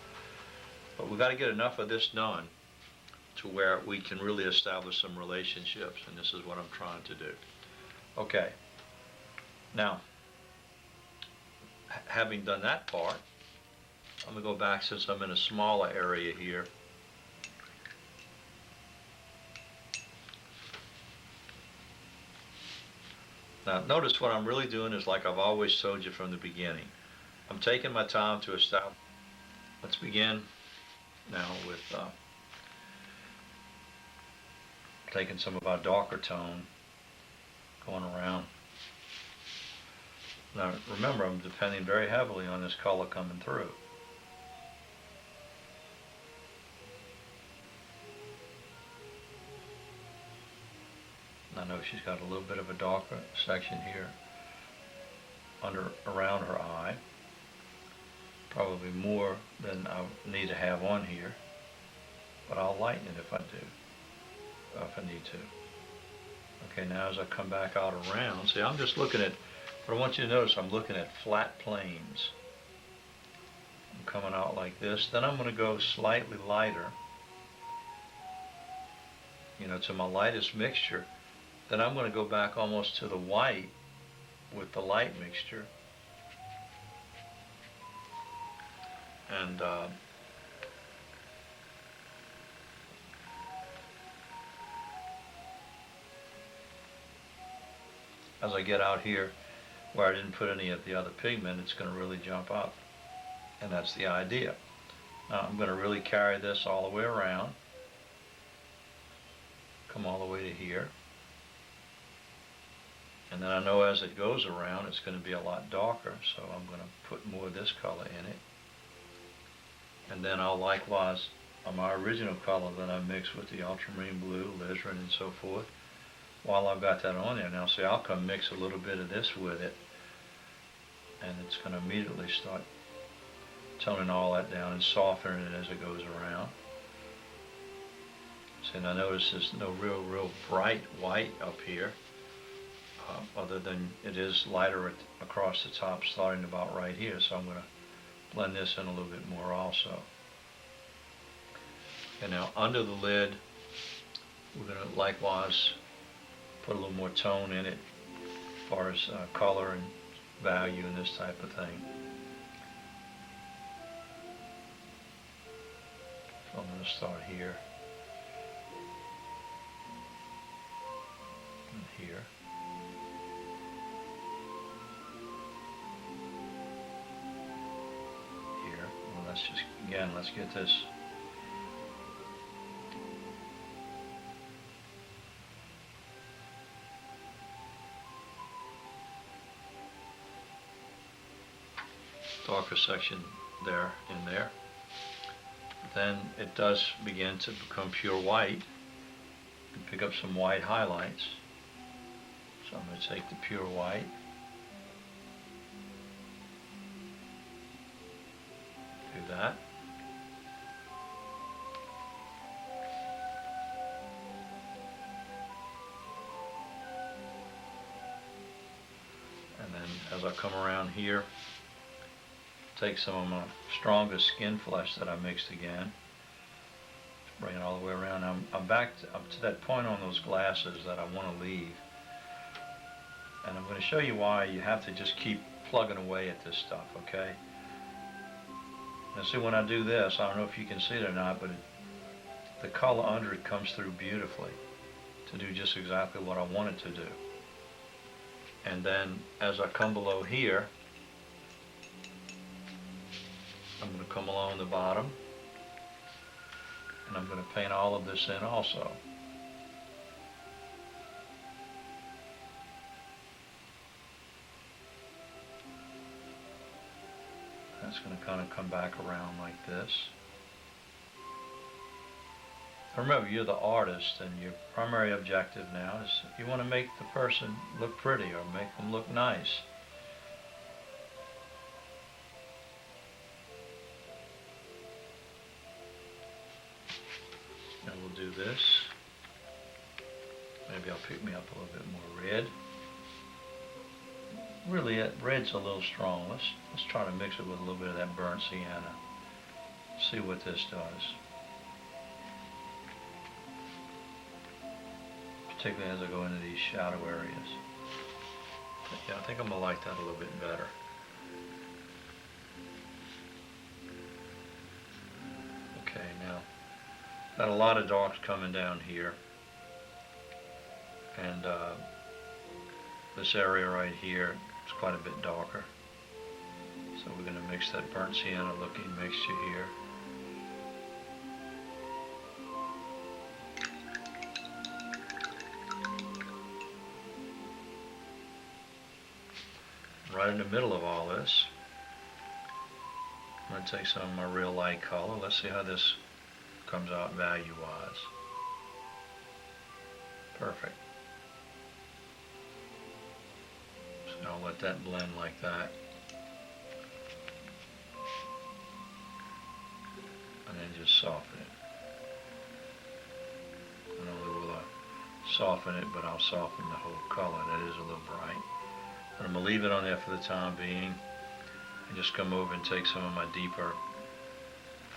But we've got to get enough of this done to where we can really establish some relationships, and this is what I'm trying to do. Okay. Now, having done that part, I'm going to go back, since I'm in a smaller area here. Now notice what I'm really doing is like I've always told you from the beginning. I'm taking my time to establish. Let's begin now with taking some of our darker tone, going around. Now remember, I'm depending very heavily on this color coming through. I know she's got a little bit of a darker section here around her eye, probably more than I need to have on here, but I'll lighten it if I need to. Okay, now as I come back out around, see, I'm just looking at, what I want you to notice, I'm looking at flat planes. I'm coming out like this, then I'm going to go slightly lighter, you know, to my lightest mixture. Then I'm going to go back almost to the white with the light mixture. And as I get out here where I didn't put any of the other pigment, it's going to really jump up. And that's the idea. Now I'm going to really carry this all the way around. Come all the way to here. And then I know as it goes around, it's going to be a lot darker, so I'm going to put more of this color in it. And then I'll likewise, on my original color that I mixed with the ultramarine blue, alizarin, and so forth, while I've got that on there. Now see, I'll come mix a little bit of this with it, and it's going to immediately start toning all that down and softening it as it goes around. See, now notice there's no real bright white up here. Other than it is lighter across the top, starting about right here, so I'm going to blend this in a little bit more also. And now under the lid, we're going to likewise put a little more tone in it as far as color and value and this type of thing. So I'm going to start here and here. Here. Well, let's just, again, let's get this darker section there in there. Then it does begin to become pure white and pick up some white highlights. So I'm going to take the pure white, do that. And then as I come around here, take some of my strongest skin flesh that I mixed again, bring it all the way around. I'm back up to that point on those glasses that I want to leave, and I'm going to show you why you have to just keep plugging away at this stuff, okay? Now see, when I do this, I don't know if you can see it or not, but the color under it comes through beautifully to do just exactly what I want it to do. And then as I come below here, I'm going to come along the bottom, and I'm going to paint all of this in also. That's going to kind of come back around like this. Remember, you're the artist, and your primary objective now is if you want to make the person look pretty or make them look nice. Now we'll do this. Maybe I'll pick me up a little bit more red. Really, red's a little strong. Let's try to mix it with a little bit of that burnt sienna. See what this does. Particularly as I go into these shadow areas. But yeah, I think I'm gonna like that a little bit better. Okay, now got a lot of darks coming down here, and this area right here is quite a bit darker. So we're going to mix that burnt sienna looking mixture here. Right in the middle of all this, I'm going to take some of my real light color. Let's see how this comes out value-wise. Perfect. So I'll let that blend like that. And then just soften it. Not only will I soften it, but I'll soften the whole color. That is a little bright. But I'm going to leave it on there for the time being. And just come over and take some of my deeper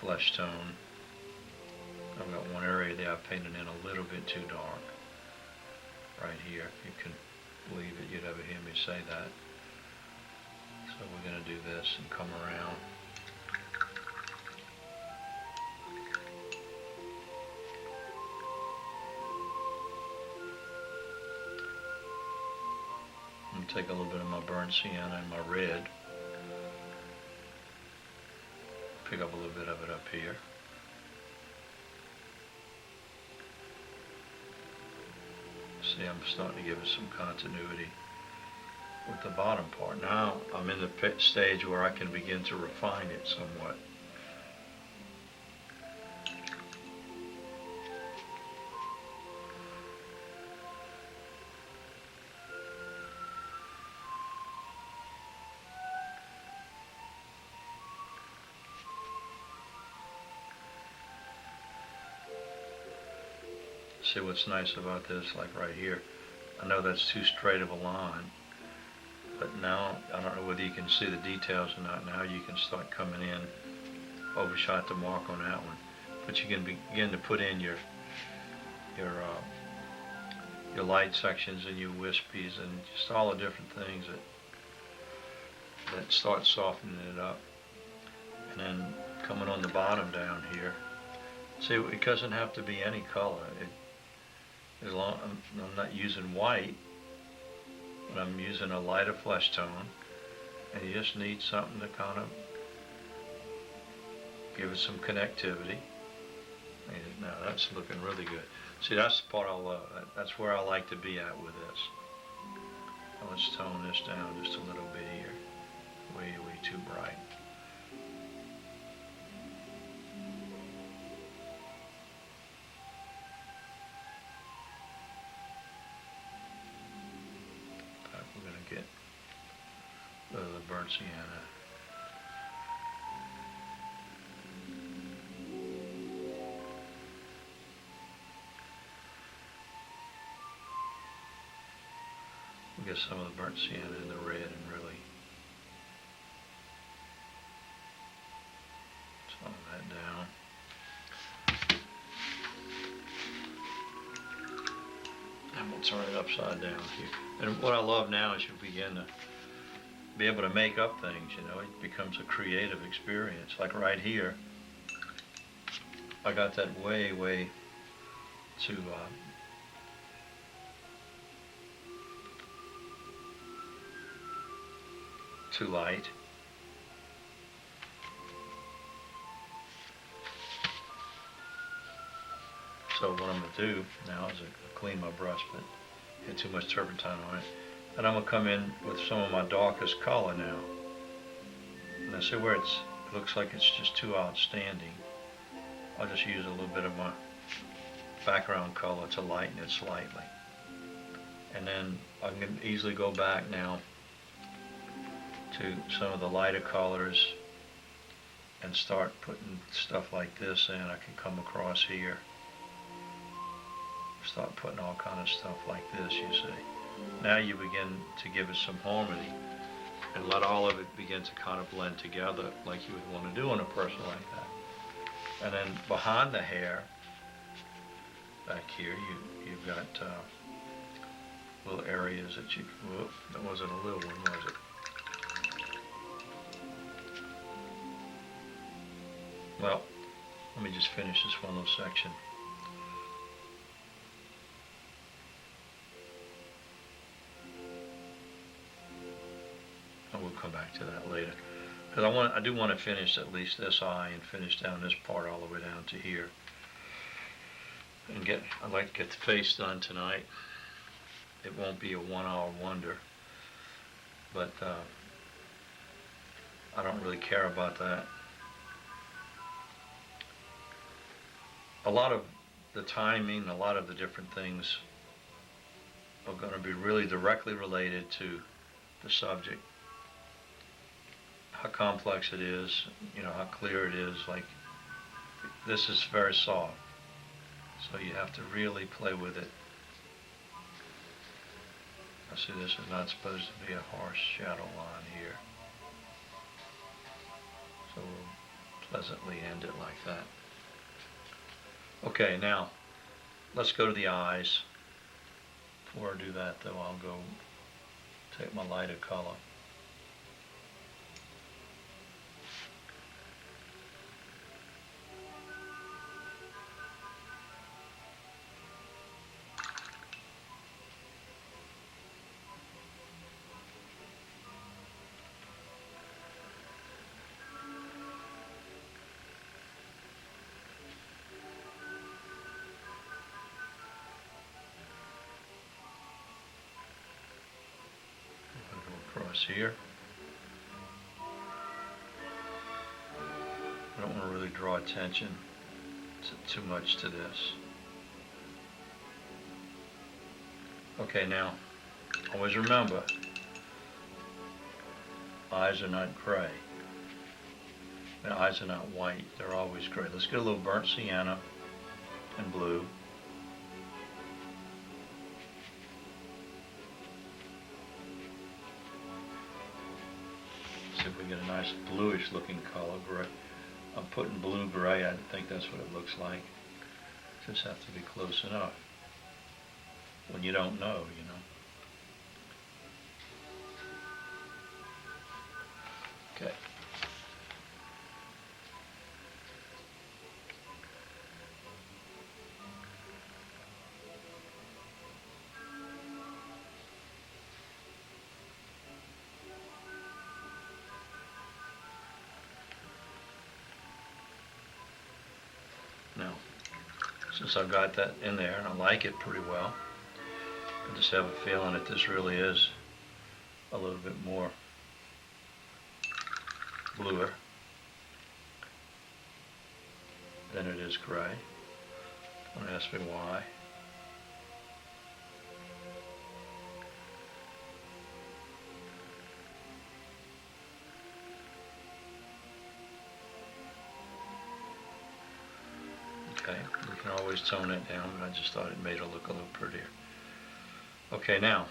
flesh tone. I've got one area there I've painted in a little bit too dark. Right here, if you can believe it, you'd ever hear me say that. So we're going to do this and come around. I'm going to take a little bit of my burnt sienna and my red. Pick up a little bit of it up here. See, I'm starting to give it some continuity with the bottom part. Now I'm in the stage where I can begin to refine it somewhat. See what's nice about this, like right here. I know that's too straight of a line, but now, I don't know whether you can see the details or not. Now you can start coming in, overshot the mark on that one. But you can begin to put in your light sections and your wispies and just all the different things that start softening it up. And then coming on the bottom down here, See, it doesn't have to be any color. As long I'm not using white, but I'm using a lighter flesh tone, and you just need something to kind of give it some connectivity. And now that's looking really good. See, that's the part I love. That's where I like to be at with this. Now let's tone this down just a little bit here. Way too bright. We're going to get the burnt sienna. We'll get some of the burnt sienna in the red and really tone that down. And we'll turn it upside down here. And what I love now is you begin to be able to make up things, you know. It becomes a creative experience. Like right here, I got that way too light. So what I'm going to do now is clean my brush, but had too much turpentine on it. And I'm going to come in with some of my darkest color now. And I see where it looks like it's just too outstanding. I'll just use a little bit of my background color to lighten it slightly. And then I can easily go back now to some of the lighter colors and start putting stuff like this in. I can come across here, start putting all kind of stuff like this, you see. Now you begin to give it some harmony and let all of it begin to kind of blend together like you would want to do on a person like that. And then behind the hair, back here, you've got little areas that you, whoop, that wasn't a little one, was it? Well, let me just finish this one little section. And we'll come back to that later. Because I do want to finish at least this eye and finish down this part all the way down to here. And I'd like to get the face done tonight. It won't be a 1 hour wonder, but I don't really care about that. A lot of the timing, a lot of the different things are going to be really directly related to the subject. How complex it is, you know, how clear it is. Like, this is very soft, so you have to really play with it. I see this is not supposed to be a harsh shadow line here, so we'll pleasantly end it like that. Okay, now let's go to the eyes. Before I do that though, I'll go take my lighter color. Across here. I don't want to really draw attention too much to this. Okay, now always remember, eyes are not gray. The eyes are not white, they're always gray. Let's get a little burnt sienna and blue. See if we get a nice bluish looking color, gray. I'm putting blue gray, I think that's what it looks like. Just have to be close enough when you don't know, you know. Okay. since I've got that in there, and I like it pretty well. I just have a feeling that this really is a little bit more bluer than it is gray. Don't ask me why. Okay, you can always tone it down, but I just thought it made it look a little prettier. Okay, now,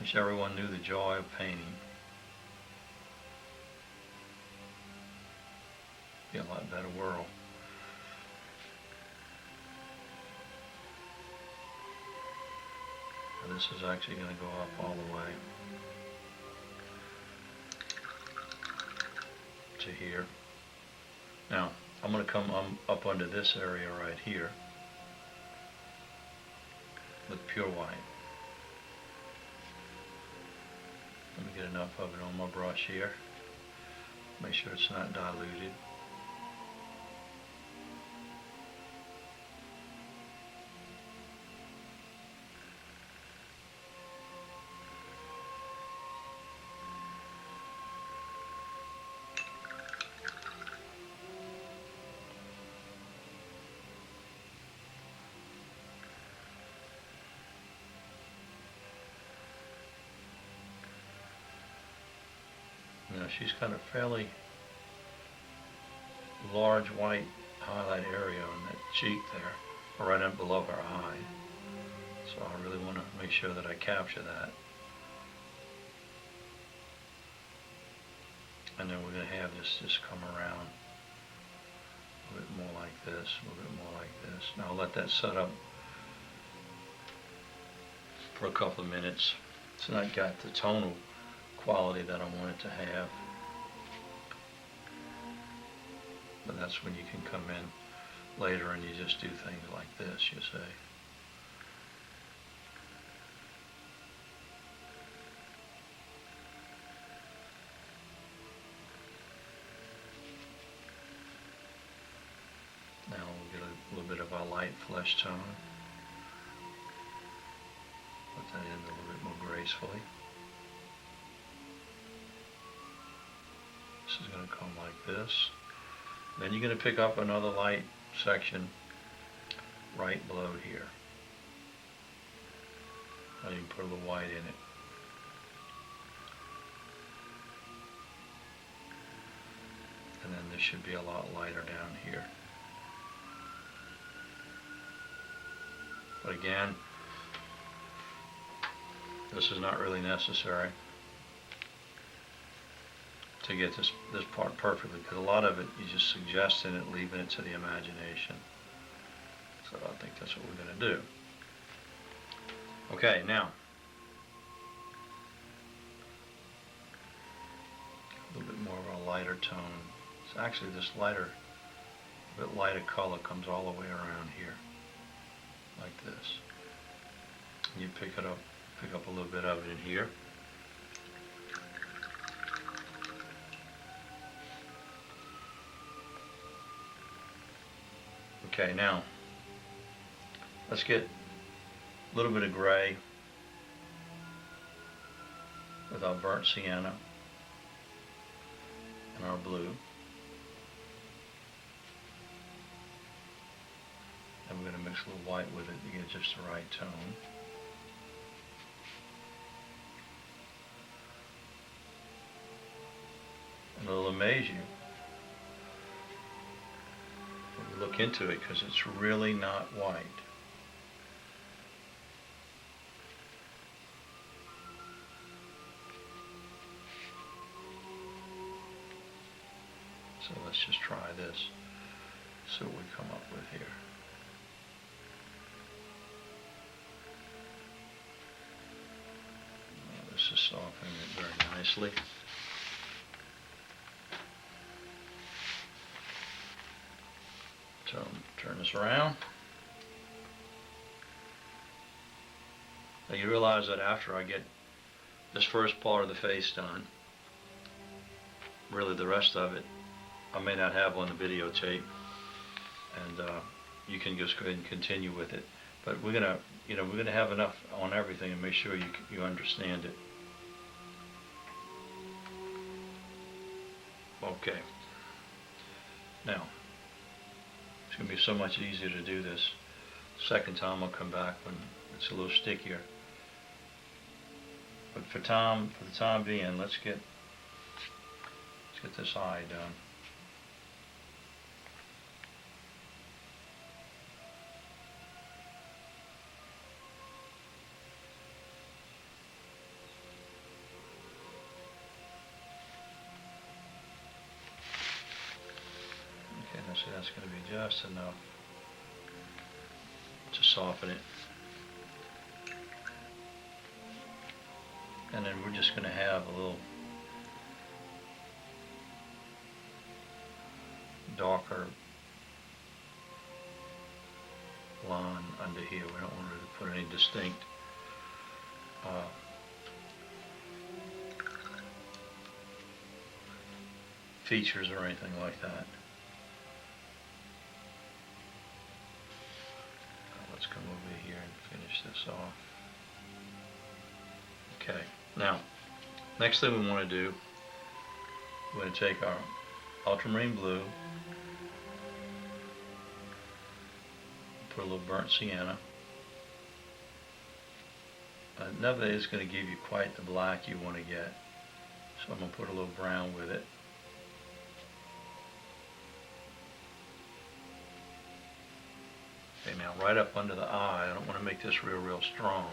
wish everyone knew the joy of painting. Be a lot better world. And this is actually going to go up all the way to here. Now, I'm going to come up under this area right here with pure white. Let me get enough of it on my brush here. Make sure it's not diluted. Now she's got a fairly large white highlight area on that cheek there, right up below her eye. So I really want to make sure that I capture that. And then we're going to have this just come around a little bit more like this, a little bit more like this. Now I'll let that set up for a couple of minutes. It's not got the tonal quality that I want it to have, but that's when you can come in later and you just do things like this, you see. Now we'll get a little bit of a light flesh tone. Put that in a little bit more gracefully. This is going to come like this. Then you're going to pick up another light section right below here. Now you can put a little white in it. And then this should be a lot lighter down here. But again, this is not really necessary to get this part perfectly, because a lot of it you're just suggesting it, leaving it to the imagination. So I think that's what we're going to do. Okay, now a little bit more of a lighter tone. It's actually this lighter, a bit lighter color comes all the way around here, like this. And you pick up a little bit of it in here. Okay, now let's get a little bit of gray with our burnt sienna and our blue. And we're going to mix a little white with it to get just the right tone. And it'll amaze you when you look into it, because it's really not white. So let's just try this. See what we come up with here. This is softening it very nicely. So turn this around. Now you realize that after I get this first part of the face done, really the rest of it I may not have on the videotape, and you can just go ahead and continue with it. But we're gonna have enough on everything and make sure you understand it. Okay. Now it's gonna be so much easier to do this. Second time I'll come back when it's a little stickier. But for the time being, let's get this eye done. Okay, now see, that's going to be just enough to soften it. And then we're just going to have a little darker line under here. We don't want to put any distinct features or anything like that. Let's come over here and finish this off. Okay, now next thing we want to do, we're going to take our ultramarine blue, put a little burnt sienna. None of it is going to give you quite the black you want to get, so I'm going to put a little brown with it. Okay, now right up under the eye, I don't want to make this real strong,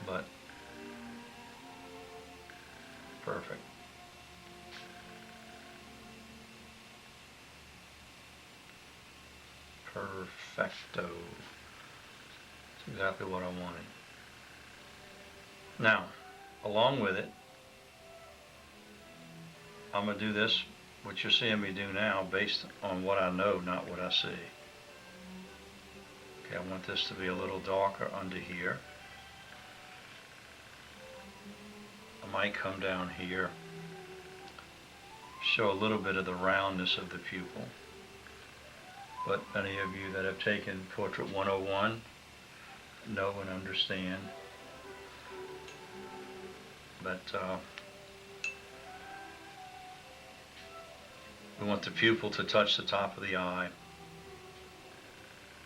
but perfect. Perfecto. That's exactly what I wanted. Now, along with it, I'm going to do this, what you're seeing me do now, based on what I know, not what I see. Okay, I want this to be a little darker under here. I might come down here, show a little bit of the roundness of the pupil. But any of you that have taken Portrait 101 know and understand that we want the pupil to touch the top of the eye.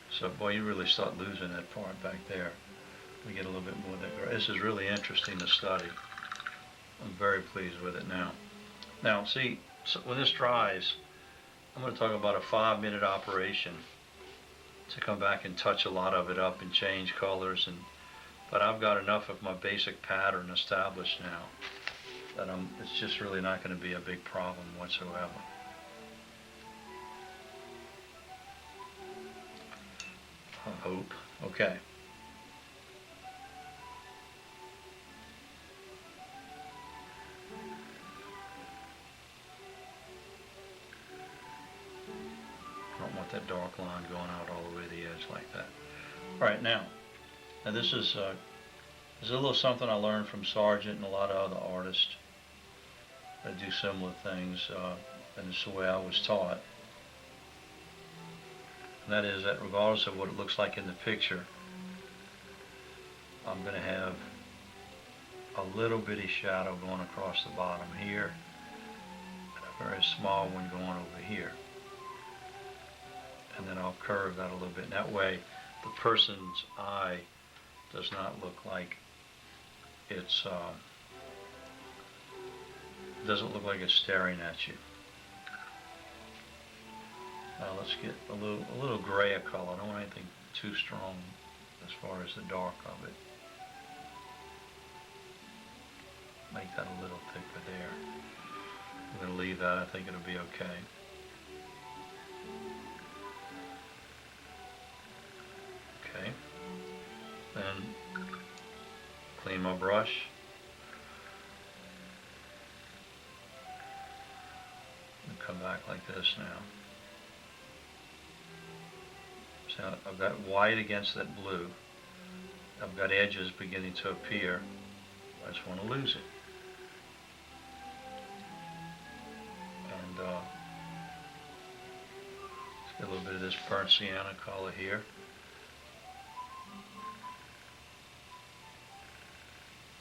So, boy, you really start losing that part back there. We get a little bit more of that. This is really interesting to study. I'm very pleased with it now. Now, see, so when this dries, I'm going to talk about a 5-minute operation to come back and touch a lot of it up and change colors. But I've got enough of my basic pattern established now that it's just really not going to be a big problem whatsoever. I hope. Okay. I don't want that dark line going out all the way to the edge like that. All right, now this is a little something I learned from Sargent and a lot of other artists that do similar things, and it's the way I was taught. And that is that regardless of what it looks like in the picture, I'm going to have a little bitty shadow going across the bottom here, and a very small one going over here. And then I'll curve that a little bit. And that way, the person's eye does not look like it's doesn't look like it's staring at you. Now let's get a little grayer color. I don't want anything too strong as far as the dark of it. Make that a little thicker there. I'm going to leave that. I think it'll be okay. Okay. Then clean my brush. And come back like this now. So I've got white against that blue. I've got edges beginning to appear. I just want to lose it. And let's get a little bit of this burnt sienna color here.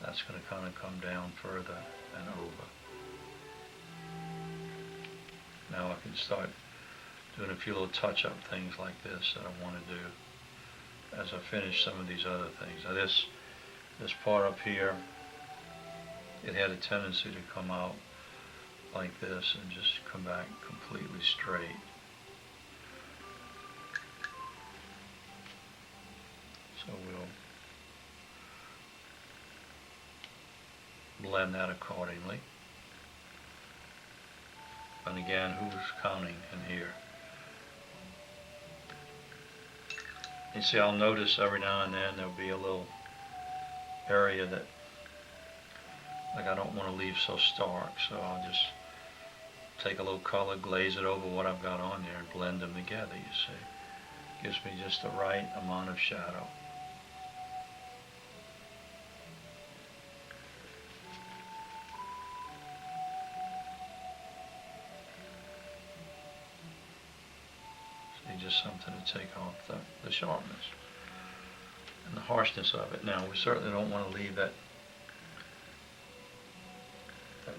That's going to kind of come down further and over. Now I can start doing a few little touch-up things like this that I want to do as I finish some of these other things. Now this part up here, it had a tendency to come out like this and just come back completely straight. So we'll blend that accordingly. And again, who's counting in here? You see, I'll notice every now and then there'll be a little area that, like, I don't want to leave so stark, so I'll just take a little color, glaze it over what I've got on there, and blend them together, you see. Gives me just the right amount of shadow. Just something to take off the sharpness and the harshness of it. Now, we certainly don't want to leave that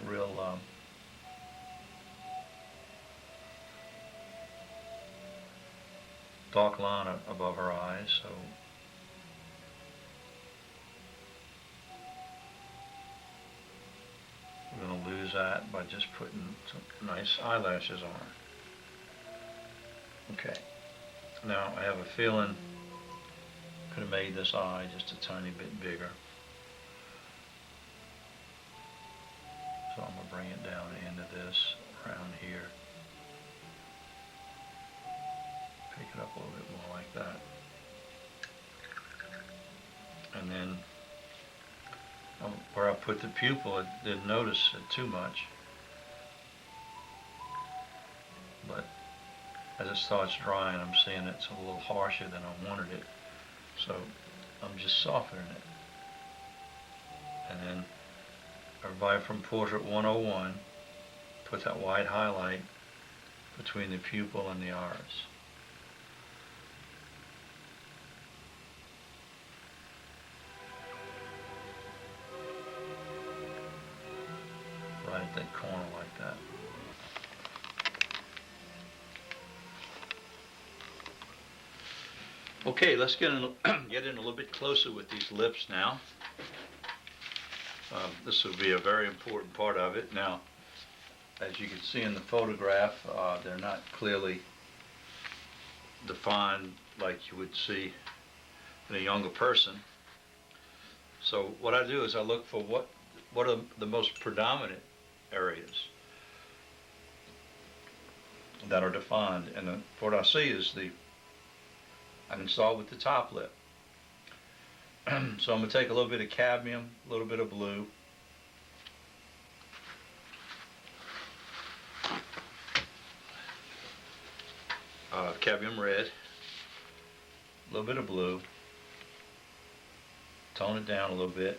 real dark line above her eyes, so we're going to lose that by just putting some nice eyelashes on her. Okay, now I have a feeling I could have made this eye just a tiny bit bigger. So I'm going to bring it down into this, around here. Pick it up a little bit more like that. And then where I put the pupil, I didn't notice it too much. But as it starts drying, I'm seeing it's a little harsher than I wanted it. So I'm just softening it. And then everybody from Portrait 101, put that white highlight between the pupil and the iris. Right at that corner like that. Okay, let's get in a little bit closer with these lips now. This will be a very important part of it. Now, as you can see in the photograph, they're not clearly defined like you would see in a younger person. So what I do is I look for what are the most predominant areas that are defined, and what I see is I can start with the top lip. So I'm going to take a little bit of cadmium, a little bit of blue, cadmium red, a little bit of blue, tone it down a little bit,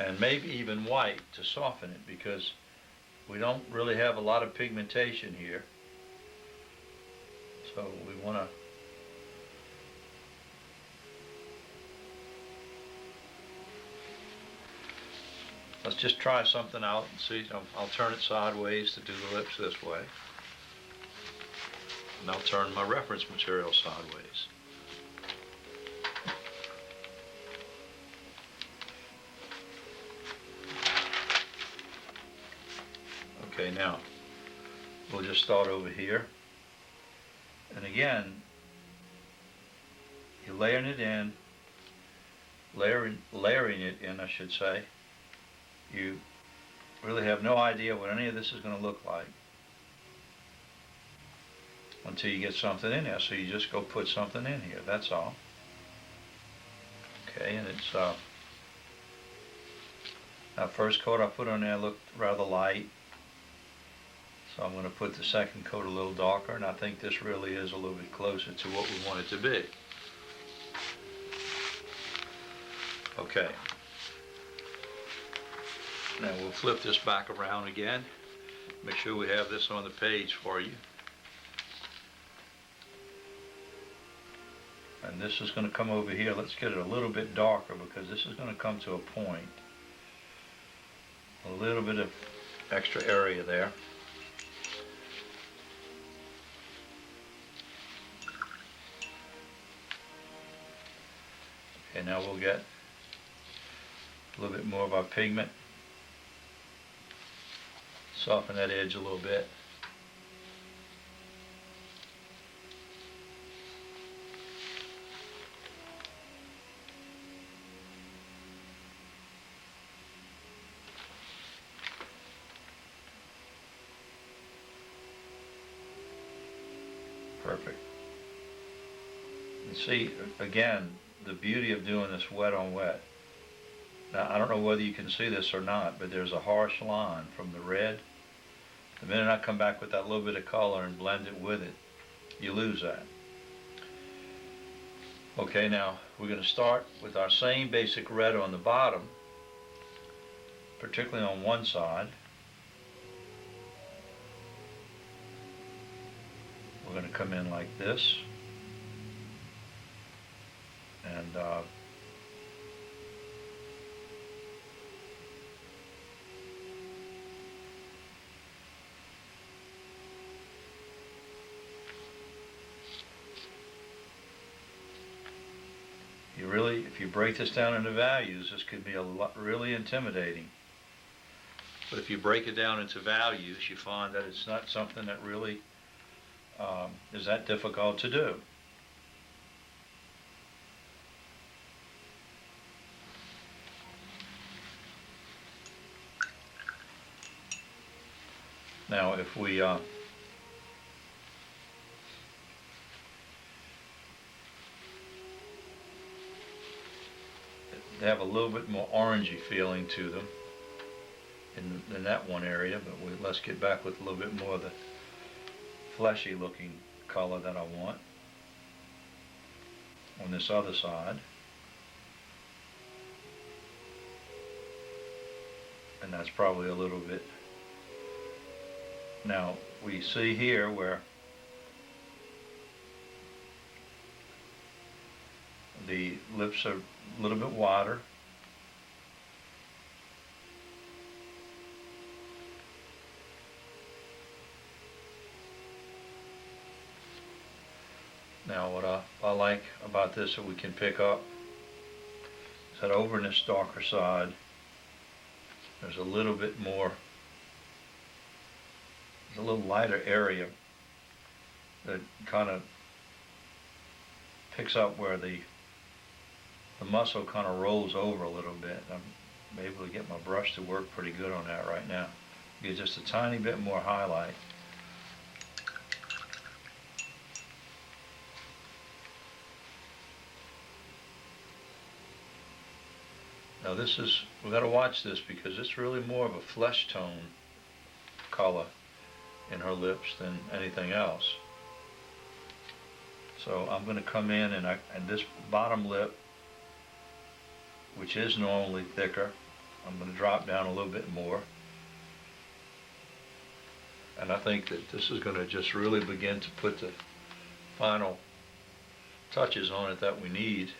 and maybe even white to soften it, because we don't really have a lot of pigmentation here. So we want to let's just try something out and see. I'll turn it sideways to do the lips this way, and I'll turn my reference material sideways. Okay, now we'll just start over here. And again, you're layering it in, layering it in, I should say. You really have no idea what any of this is going to look like until you get something in there. So you just go put something in here, that's all. Okay, and it's that first coat I put on there looked rather light, so I'm going to put the second coat a little darker, and I think this really is a little bit closer to what we want it to be. Okay, now we'll flip this back around again, make sure we have this on the page for you. And this is going to come over here. Let's get it a little bit darker because this is going to come to a point. A little bit of extra area there. Okay, now we'll get a little bit more of our pigment. Soften that edge a little bit. Perfect. You see, again, the beauty of doing this wet on wet. Now, I don't know whether you can see this or not, but there's a harsh line from the red. The minute I come back with that little bit of color and blend it with it, you lose that. Okay, now we're going to start with our same basic red on the bottom, particularly on one side. We're going to come in like this, and you really, if you break this down into values, this could be a lot, really intimidating. But if you break it down into values, you find that it's not something that really is that difficult to do. Now, if we have a little bit more orangey feeling to them in that one area, but let's get back with a little bit more of the fleshy looking color that I want on this other side. And that's probably a little bit. Now we see here where the lips are a little bit wider. Now what I like about this that we can pick up is that over in this darker side there's a little bit more, there's a little lighter area that kind of picks up where the muscle kind of rolls over a little bit. I'm able to get my brush to work pretty good on that right now. Get just a tiny bit more highlight. Now this is, we've got to watch this because it's really more of a flesh tone color in her lips than anything else. So I'm going to come in and this bottom lip, which is normally thicker, I'm going to drop down a little bit more. And I think that this is going to just really begin to put the final touches on it that we need.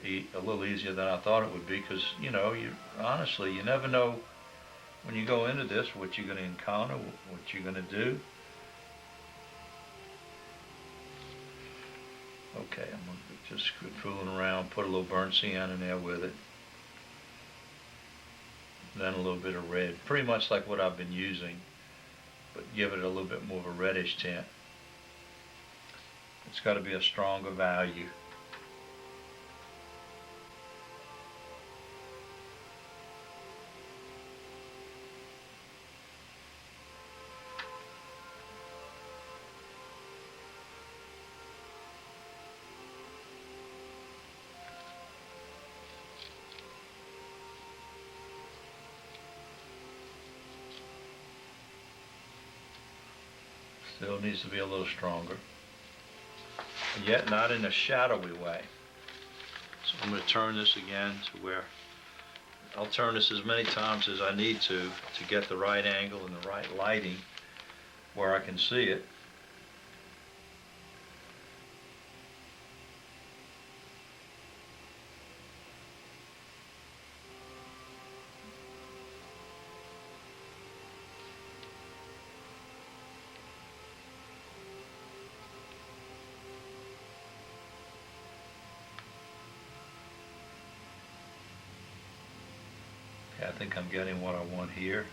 A little easier than I thought it would be, because honestly you never know when you go into this what you're going to encounter, what you're going to do. Okay, I'm going to just quit fooling around, put a little burnt sienna in there with it, then a little bit of red, pretty much like what I've been using, but give it a little bit more of a reddish tint. It's got to be a stronger value. Still needs to be a little stronger, yet not in a shadowy way. So I'm going to turn this again to where I'll turn this as many times as I need to get the right angle and the right lighting where I can see it. I think I'm getting what I want here.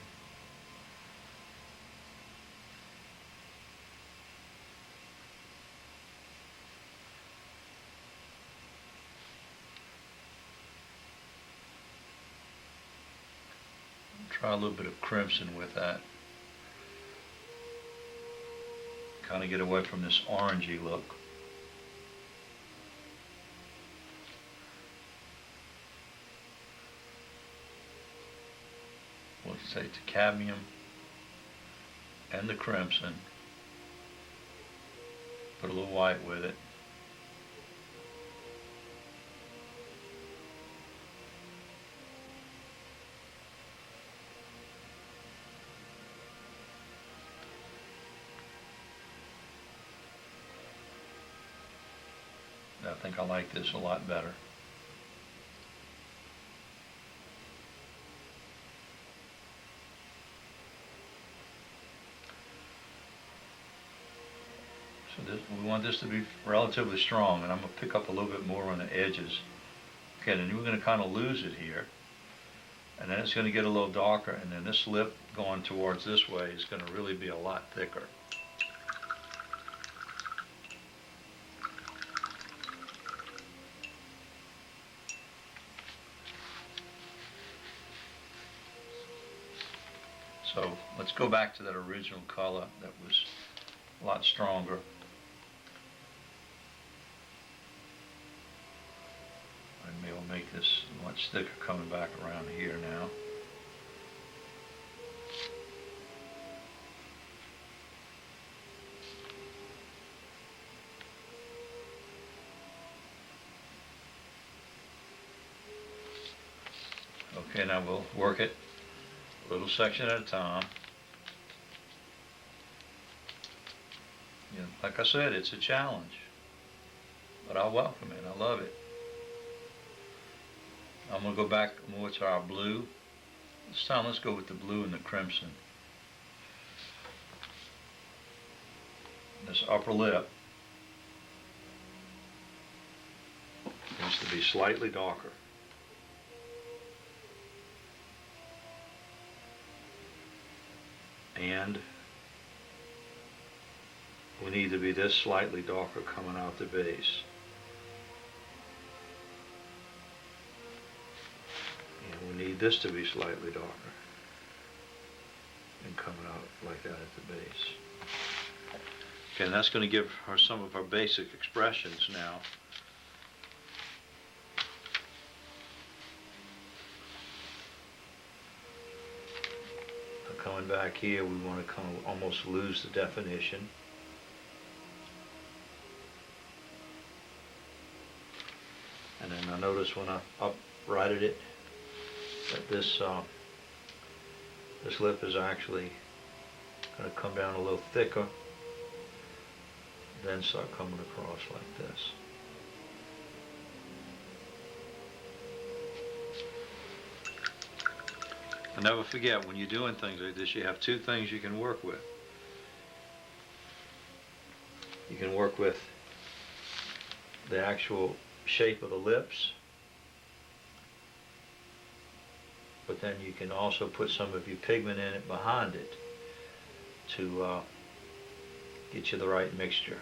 Try a little bit of crimson with that. Kind of get away from this orangey look. Let's say to cadmium and the crimson. Put a little white with it. I think I like this a lot better. So we want this to be relatively strong, and I'm going to pick up a little bit more on the edges. Okay, then we're going to kind of lose it here. And then it's going to get a little darker, and then this lip going towards this way is going to really be a lot thicker. So let's go back to that original color that was a lot stronger. And maybe we'll make this much thicker coming back around here now. Okay, now we'll work it a little section at a time. You know, like I said, it's a challenge, but I welcome it. I love it. I'm going to go back more to our blue. This time let's go with the blue and the crimson. This upper lip needs to be slightly darker. And we need to be this slightly darker coming out the base. And we need this to be slightly darker and coming out like that at the base. Okay, and that's going to give her some of our basic expressions now. Coming back here, we want to kind of almost lose the definition. And then I notice when I uprighted it that this lip is actually going to come down a little thicker, then start coming across like this. And never forget, when you're doing things like this, you have two things you can work with. You can work with the actual shape of the lips, but then you can also put some of your pigment in it behind it to get you the right mixture.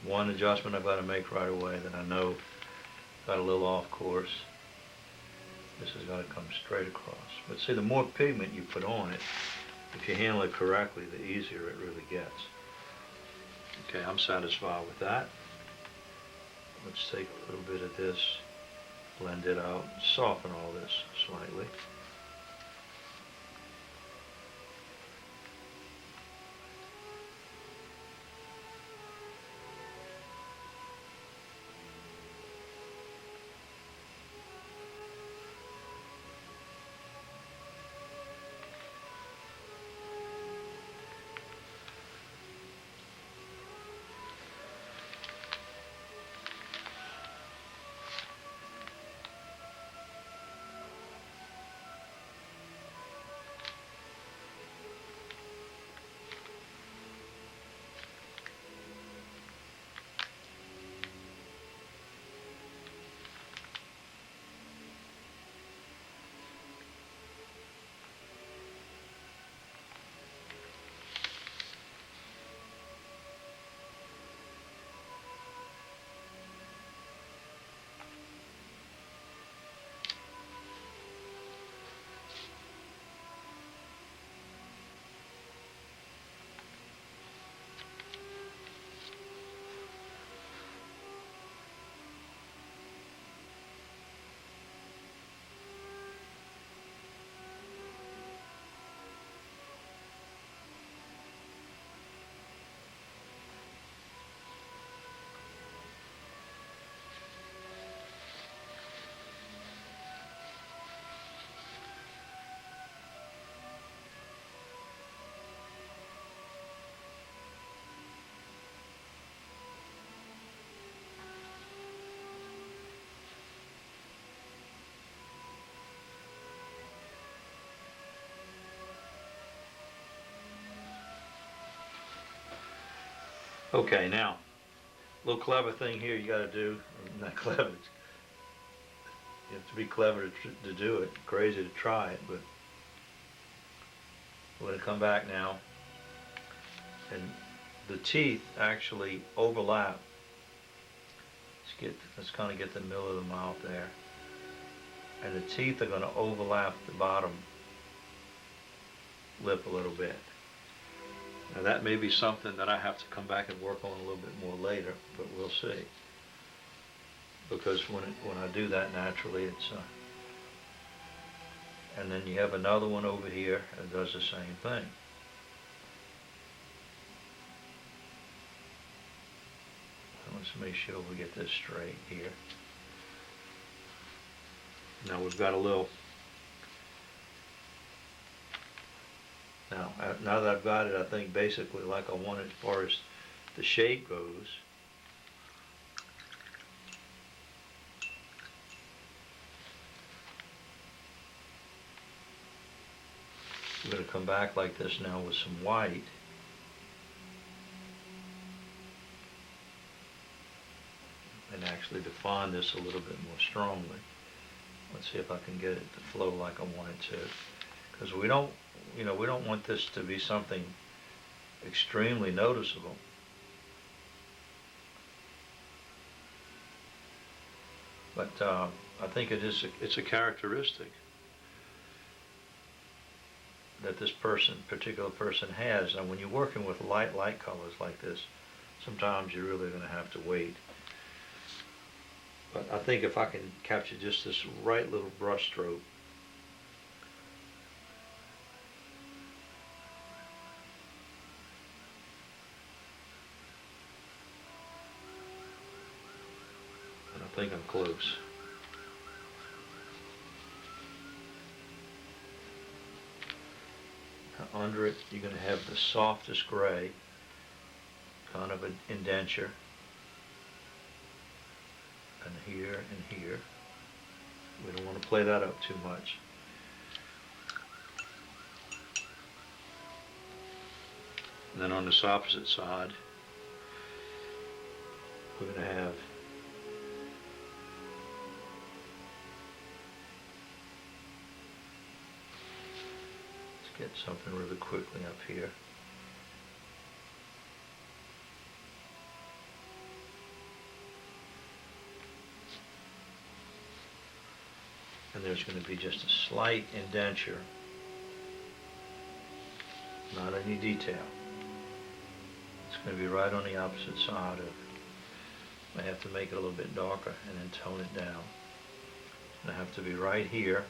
one adjustment I've got to make right away that I know got a little off course. This has got to come straight across. But see, the more pigment you put on it, if you handle it correctly, the easier it really gets. Okay, I'm satisfied with that. Let's take a little bit of this, blend it out, soften all this slightly. Okay, now, a little clever thing here you got to do. Not clever. You have to be clever to do it. Crazy to try it, but we're going to come back now, and the teeth actually overlap. Let's kind of get the middle of the mouth there, and the teeth are going to overlap the bottom lip a little bit. Now that may be something that I have to come back and work on a little bit more later, but we'll see. Because when I do that naturally, it's and then you have another one over here that does the same thing. Let's make sure we get this straight here. Now we've got a little. Now that I've got it, I think basically like I want it as far as the shape goes. I'm going to come back like this now with some white. And actually define this a little bit more strongly. Let's see if I can get it to flow like I want it to. Because we don't want this to be something extremely noticeable. But I think it's a characteristic that this particular person has. And when you're working with light colors like this, sometimes you're really going to have to wait. But I think if I can capture just this right little brush stroke, I think I'm close. Now under it, you're going to have the softest gray, kind of an indenture, and here and here. We don't want to play that up too much. And then on this opposite side, we're going to have get something really quickly up here. and there's going to be just a slight indenture, not any detail. It's going to be right on the opposite side of, I have to make it a little bit darker and then tone it down. And I have to be right here,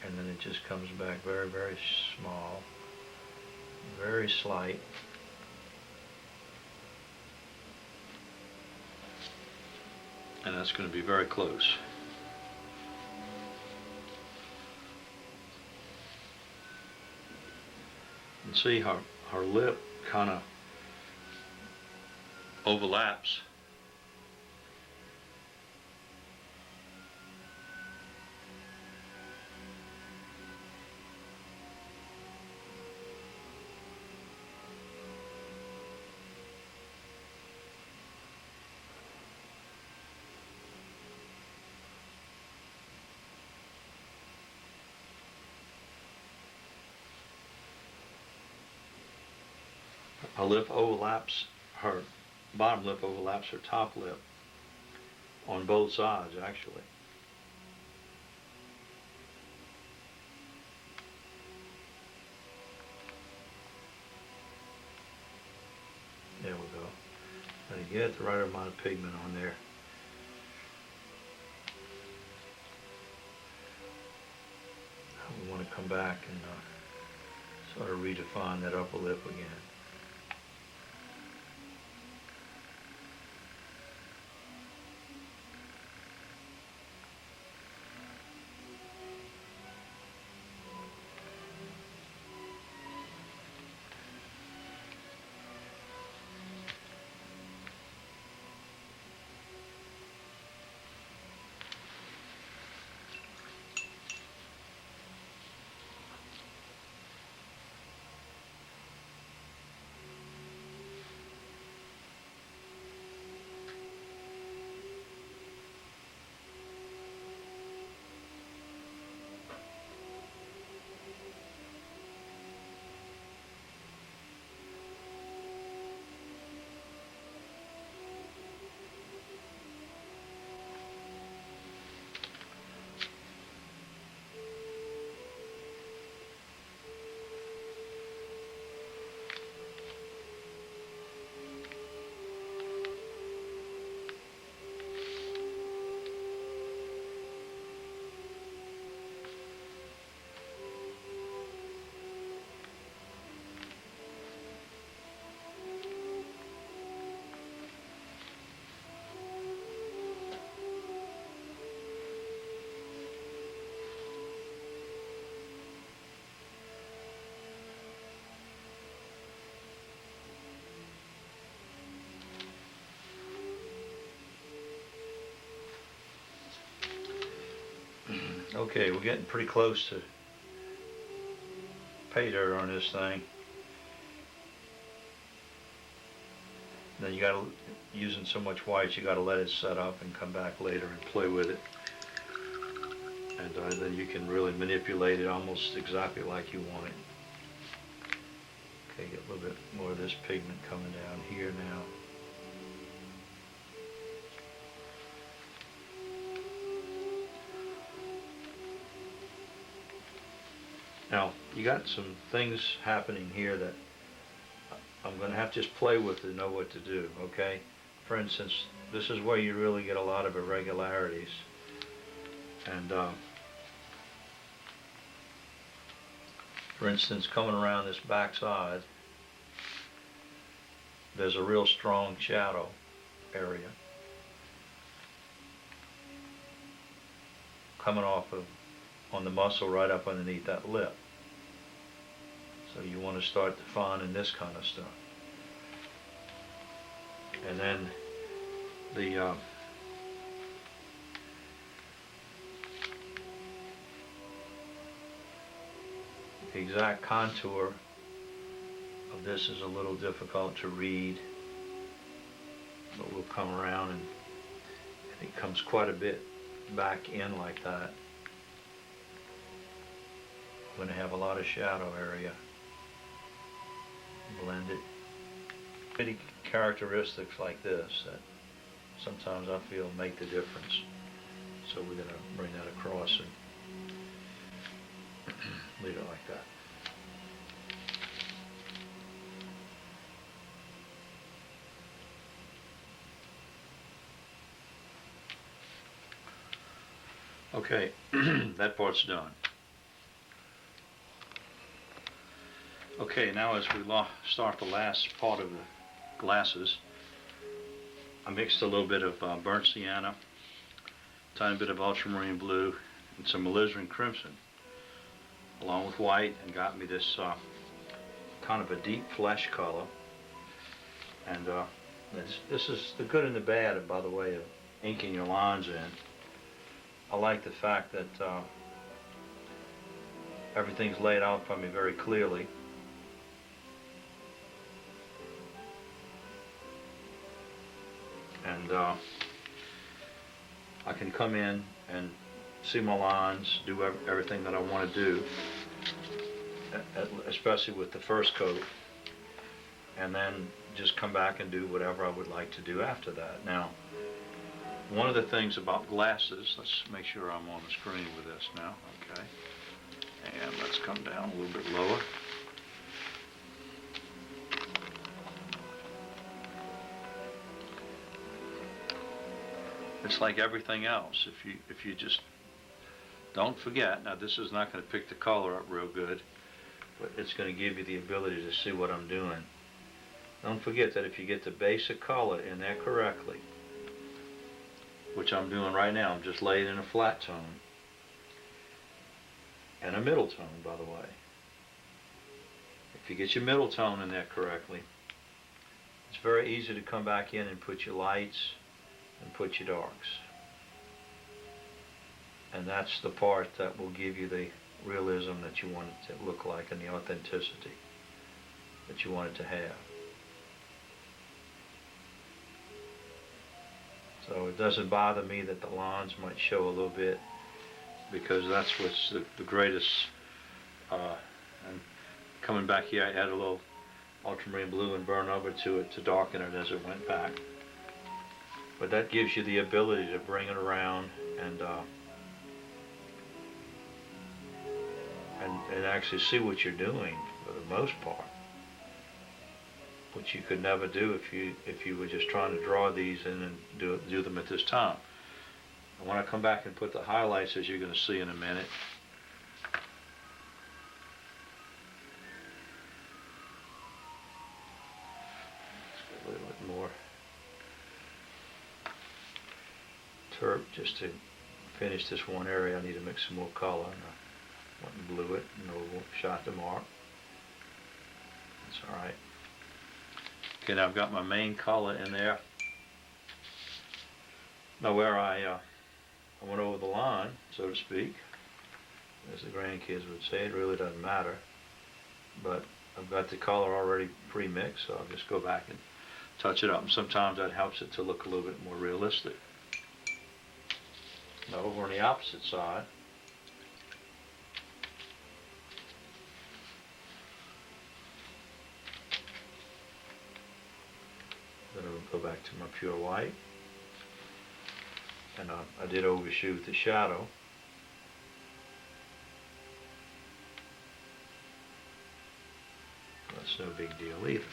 and then it just comes back very, very small, very slight. And that's going to be very close. And see how her lip kind of overlaps. Her lip overlaps, her bottom lip overlaps her top lip on both sides, actually. There we go. Now you get the right amount of pigment on there. We want to come back and sort of redefine that upper lip again. Okay, we're getting pretty close to pay dirt on this thing. Then you gotta, using so much white, you gotta let it set up and come back later and play with it. And then you can really manipulate it almost exactly like you want it. Okay, get a little bit more of this pigment coming down here now. Now, you got some things happening here that I'm going to have to just play with to know what to do, okay? For instance, this is where you really get a lot of irregularities. And for instance, coming around this back side, there's a real strong shadow area coming off of on the muscle right up underneath that lip. So you want to start defining this kind of stuff. And then the exact contour of this is a little difficult to read, but we'll come around and it comes quite a bit back in like that. I'm going to have a lot of shadow area. Blend it. Pretty characteristics like this that sometimes I feel make the difference. So we're going to bring that across and leave it like that. Okay, that part's done. Okay, now as we start the last part of the glasses, I mixed a little bit of burnt sienna, tiny bit of ultramarine blue, and some alizarin crimson, along with white, and got me this kind of a deep flesh color. And this is the good and the bad, by the way, of inking your lines in. I like the fact that everything's laid out for me very clearly. And I can come in and see my lines, do everything that I want to do, especially with the first coat, and then just come back and do whatever I would like to do after that. Now, one of the things about glasses, let's make sure I'm on the screen with this now, okay, and let's come down a little bit lower. It's like everything else. If you just don't forget, now this is not going to pick the color up real good, but it's going to give you the ability to see what I'm doing. Don't forget that if you get the basic color in there correctly, which I'm doing right now, I'm just laying in a flat tone and a middle tone, by the way. If you get your middle tone in there correctly, it's very easy to come back in and put your lights and put your darks. And that's the part that will give you the realism that you want it to look like and the authenticity that you want it to have. So it doesn't bother me that the lines might show a little bit, because that's what's the greatest. And coming back here, I add a little ultramarine blue and burn over to it to darken it as it went back. But that gives you the ability to bring it around and actually see what you're doing for the most part, which you could never do if you were just trying to draw these in and do them at this time. And when I come back and put the highlights, as you're going to see in a minute, let's get a little bit more turp just to finish this one area. I need to mix some more color, and I went and blew it and shot the mark. That's all right. Okay, now I've got my main color in there. Now where I went over the line, so to speak, as the grandkids would say, it really doesn't matter. But I've got the color already pre-mixed, so I'll just go back and touch it up. And sometimes that helps it to look a little bit more realistic. Now over on the opposite side, then I'll go back to my pure white, and I did overshoot the shadow. That's no big deal either.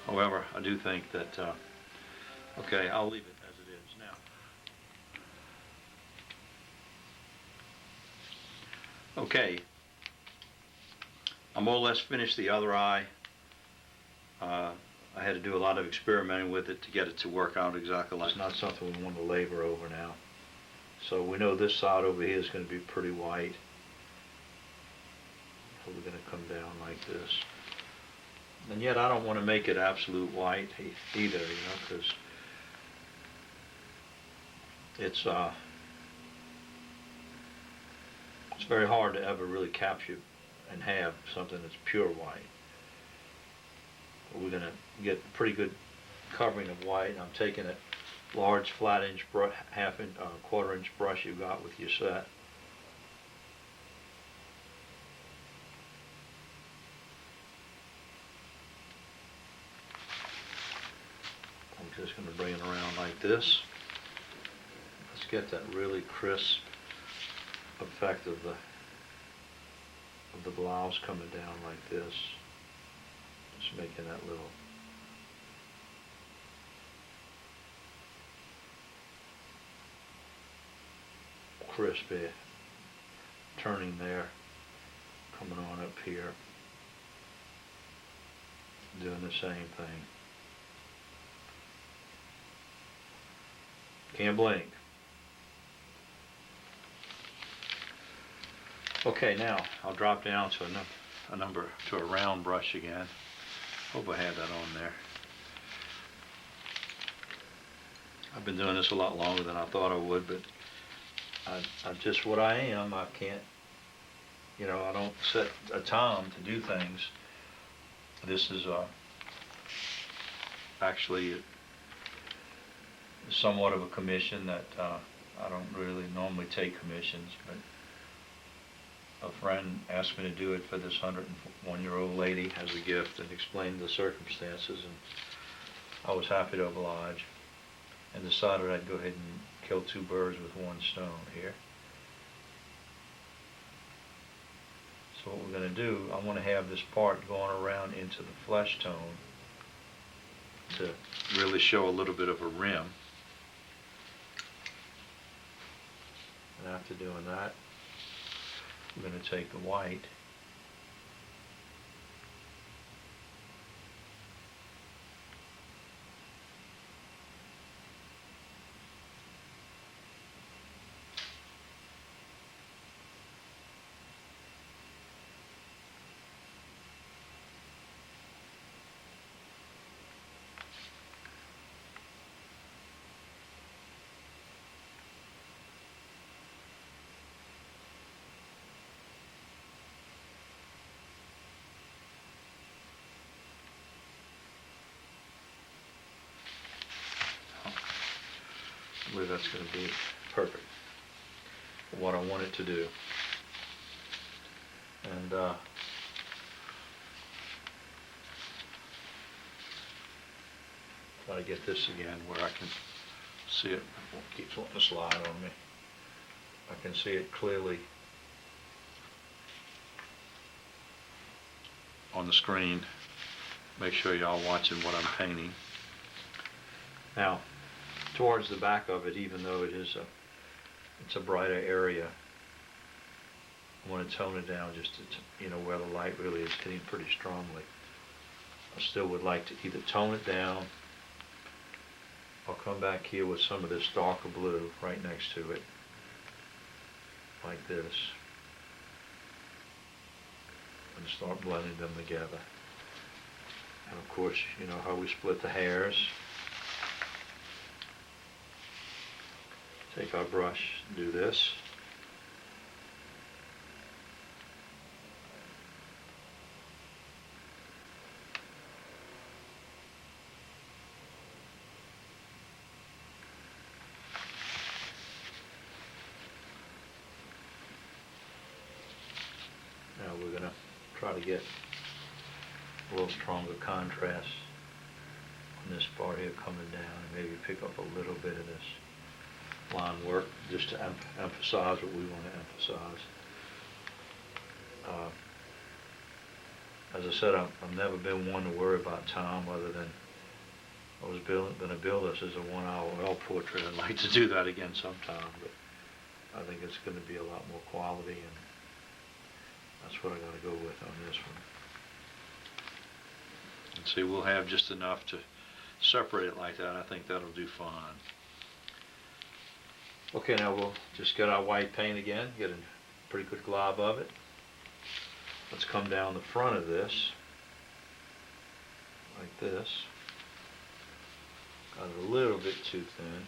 However, I do think that, okay, I'll leave it as it is now. Okay, I more or less finished the other eye. I had to do a lot of experimenting with it to get it to work out exactly like. It's not something we want to labor over now. So we know this side over here is going to be pretty white. So we're going to come down like this. And yet I don't want to make it absolute white either, because it's very hard to ever really capture and have something that's pure white. But we're going to get a pretty good covering of white. I'm taking a large flat inch brush, quarter inch brush you got with your set. just going to bring it around like this. Let's get that really crisp effect of the blouse coming down like this. Just making that little crispy turning there, coming on up here, doing the same thing. Can't blink. Okay, now I'll drop down to a round brush again. Hope I had that on there. I've been doing this a lot longer than I thought I would, but I'm just what I am. I can't, I don't set a time to do things. This is actually somewhat of a commission that I don't really normally take commissions, but a friend asked me to do it for this 101-year-old lady as a gift and explained the circumstances, and I was happy to oblige and decided I'd go ahead and kill two birds with one stone here. So what we're going to do, I want to have this part going around into the flesh tone to really show a little bit of a rim. And after doing that, we're going to take the white I believe that's going to be perfect for what I want it to do. And try to get this again where I can see it. It keeps wanting to slide on me. I can see it clearly on the screen. Make sure y'all watching what I'm painting. Now, towards the back of it, even though it's a brighter area, I want to tone it down just to, where the light really is hitting pretty strongly. I still would like to either tone it down. I'll come back here with some of this darker blue right next to it, like this, and start blending them together. And of course, you know how we split the hairs. Take our brush, do this. Now we're going to try to get a little stronger contrast on this part here coming down, and maybe pick up a little bit of this line work just to emphasize what we want to emphasize. As I said, I've never been one to worry about time, other than I was going to build this as a 1-hour oil portrait. I'd like to do that again sometime, but I think it's going to be a lot more quality, and that's what I got to go with on this one. And see, we'll have just enough to separate it like that. I think that'll do fine. Okay, now we'll just get our white paint again, get a pretty good glob of it. Let's come down the front of this, like this. Got it a little bit too thin.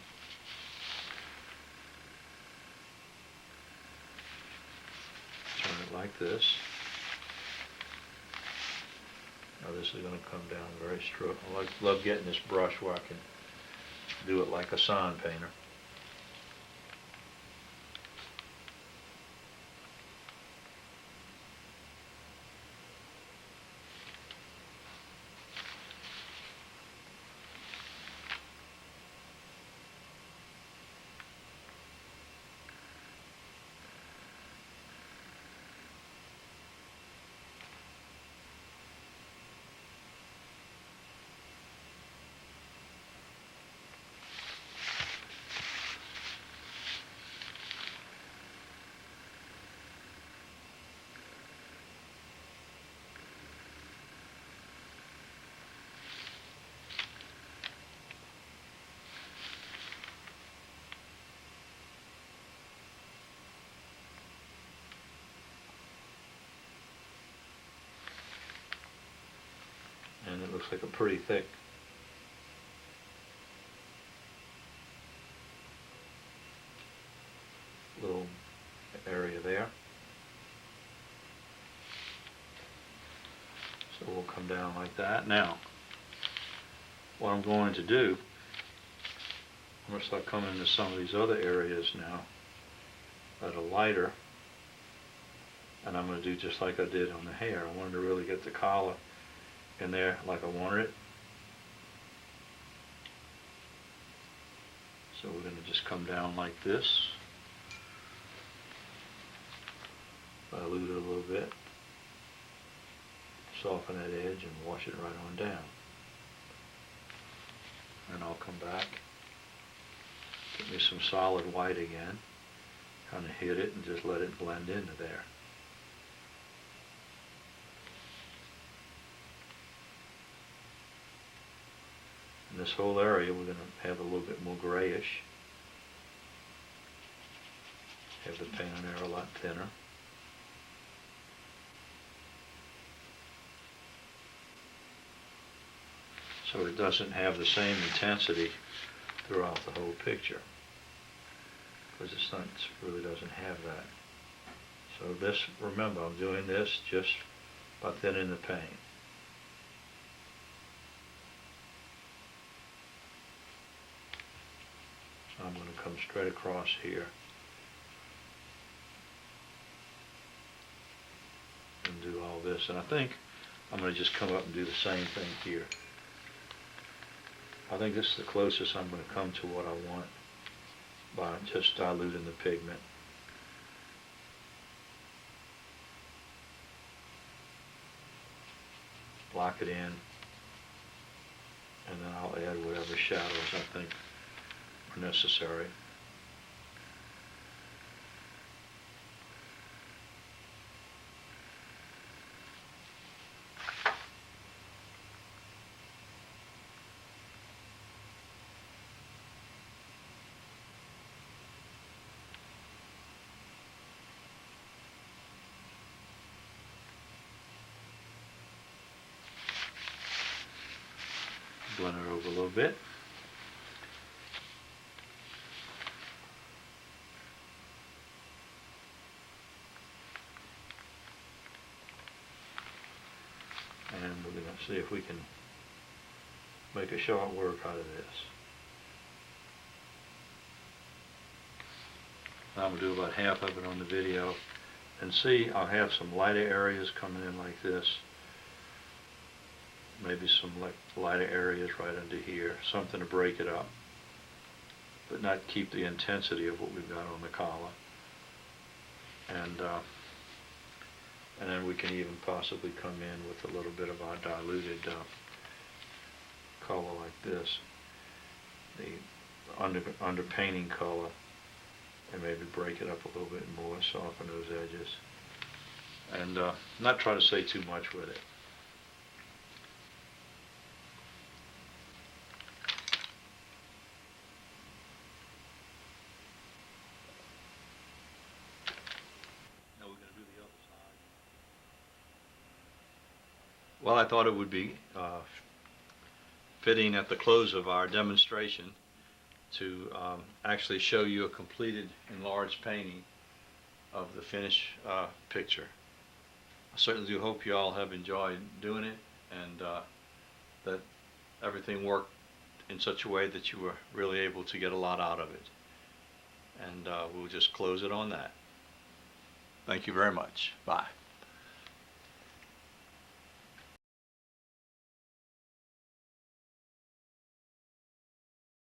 Turn it like this. Now this is going to come down very straight. I love getting this brush where I can do it like a sign painter. and it looks like a pretty thick little area there. So we'll come down like that. Now, what I'm going to do, I'm going to start coming into some of these other areas now that are lighter, and I'm going to do just like I did on the hair. I wanted to really get the collar in there like I wanted it. So we're going to just come down like this, dilute it a little bit, soften that edge, and wash it right on down. And I'll come back, get me some solid white again, kind of hit it and just let it blend into there. In this whole area we're going to have a little bit more grayish. Have the paint on there a lot thinner. So it doesn't have the same intensity throughout the whole picture, because it's not, it really doesn't have that. So this, remember, I'm doing this just by thinning the paint. So I'm going to come straight across here and do all this, and I think I'm going to just come up and do the same thing here. I think this is the closest I'm going to come to what I want by just diluting the pigment. Block it in, and then I'll add whatever shadows I think are necessary. Blend it over a little bit. And we're going to see if we can make a short work out of this. Now I'm going to do about half of it on the video, and see, I'll have some lighter areas coming in like this. Maybe some lighter areas right under here, something to break it up, but not keep the intensity of what we've got on the collar. And then we can even possibly come in with a little bit of our diluted color like this, the underpainting color, and maybe break it up a little bit more, soften those edges, and not try to say too much with it. Well, I thought it would be fitting at the close of our demonstration to actually show you a completed enlarged painting of the finished picture. I certainly do hope you all have enjoyed doing it, and that everything worked in such a way that you were really able to get a lot out of it. And we'll just close it on that. Thank you very much. Bye.